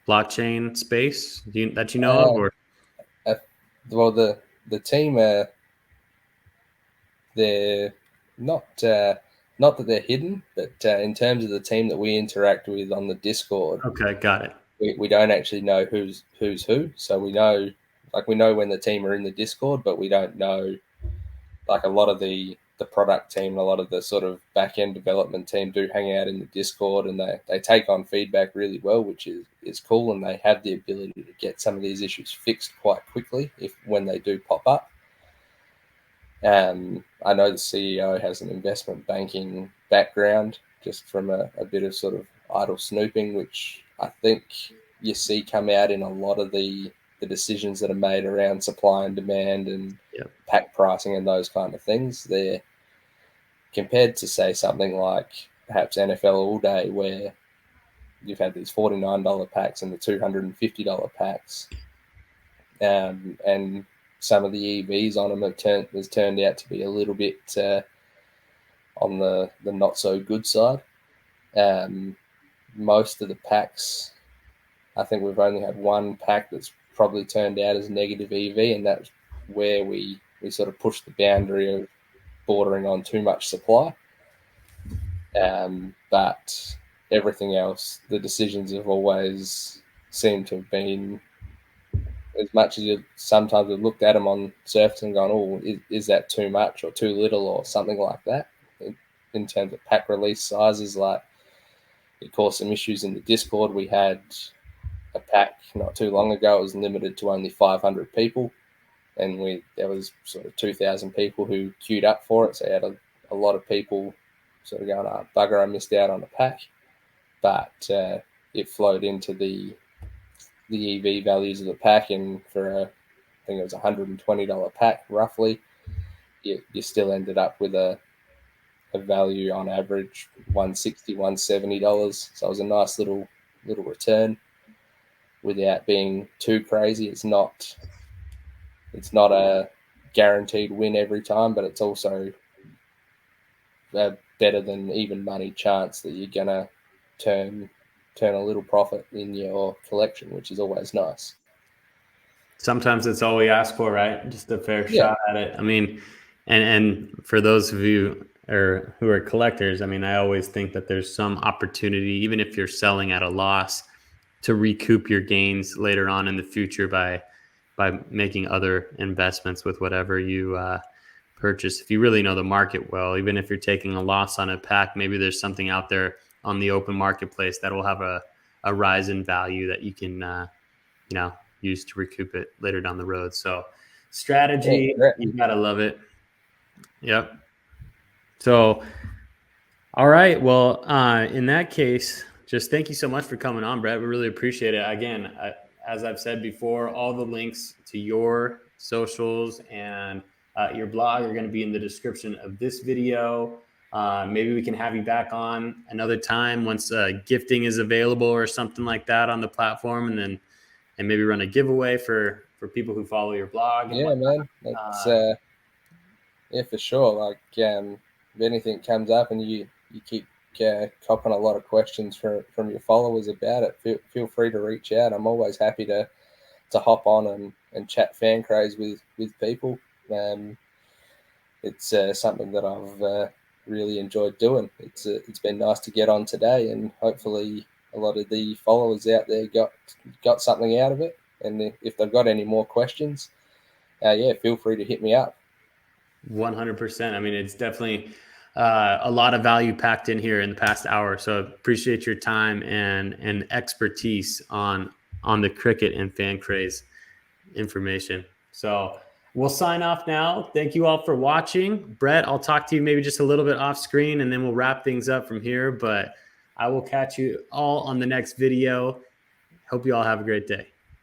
Speaker 1: blockchain space that you know of? Or
Speaker 2: well, the team, they're not that they're hidden, but in terms of the team that we interact with on the Discord,
Speaker 1: okay, got it.
Speaker 2: We don't actually know who's who. So we know when the team are in the Discord, but we don't know, like, a lot of the product team, a lot of the sort of back end development team do hang out in the Discord, and they take on feedback really well, which is cool, and they have the ability to get some of these issues fixed quite quickly when they do pop up. I know the CEO has an investment banking background, just from a bit of sort of idle snooping, which I think you see come out in a lot of the decisions that are made around supply and demand and pack pricing and those kind of things. They're compared to, say, something like perhaps NFL All Day, where you've had these $49 packs and the $250 packs, and some of the EVs on them has turned out to be a little bit on the not so good side. Most of the packs, I think we've only had one pack that's probably turned out as negative EV, and that's where we sort of pushed the boundary of bordering on too much supply. But everything else, the decisions have always seemed to have been, as much as you sometimes have looked at them on surface and gone, oh, is that too much or too little or something like that, in terms of pack release sizes. Like, it caused some issues in the Discord. We had a pack not too long ago. It was limited to only 500 people, and there was sort of 2,000 people who queued up for it. So you had a lot of people sort of going, oh, bugger, I missed out on a pack. But it flowed into the EV values of the pack, and for I think it was $120 pack roughly, you still ended up with a value on average $160, $170. So it was a nice little return without being too crazy. It's not a guaranteed win every time, but it's also a better than even money chance that you're gonna turn a little profit in your collection, which is always nice.
Speaker 1: Sometimes it's all we ask for, right? Just a fair
Speaker 2: Yeah.
Speaker 1: shot at it. I mean, and for those of you who are collectors, I mean, I always think that there's some opportunity, even if you're selling at a loss, to recoup your gains later on in the future by making other investments with whatever you purchase. If you really know the market well, even if you're taking a loss on a pack, maybe there's something out there on the open marketplace that will have a rise in value that you can use to recoup it later down the road. So strategy, you gotta love it. Yep. So, all right. Well, in that case, just thank you so much for coming on, Brett. We really appreciate it. Again, as I've said before, all the links to your socials and your blog are going to be in the description of this video. Maybe we can have you back on another time once gifting is available or something like that on the platform, and maybe run a giveaway for people who follow your blog.
Speaker 2: Yeah, man. That's, yeah, for sure. Like, if anything comes up and you keep copping a lot of questions from your followers about it, feel free to reach out. I'm always happy to hop on and chat FanCraze with people. It's something that I've really enjoyed doing. It's been nice to get on today, and hopefully a lot of the followers out there got something out of it. And if they've got any more questions, feel free to hit me up.
Speaker 1: 100%. I mean, it's definitely a lot of value packed in here in the past hour. So appreciate your time and expertise on the cricket and FanCraze information. So we'll sign off now. Thank you all for watching. Brett, I'll talk to you maybe just a little bit off screen, and then we'll wrap things up from here. But I will catch you all on the next video. Hope you all have a great day.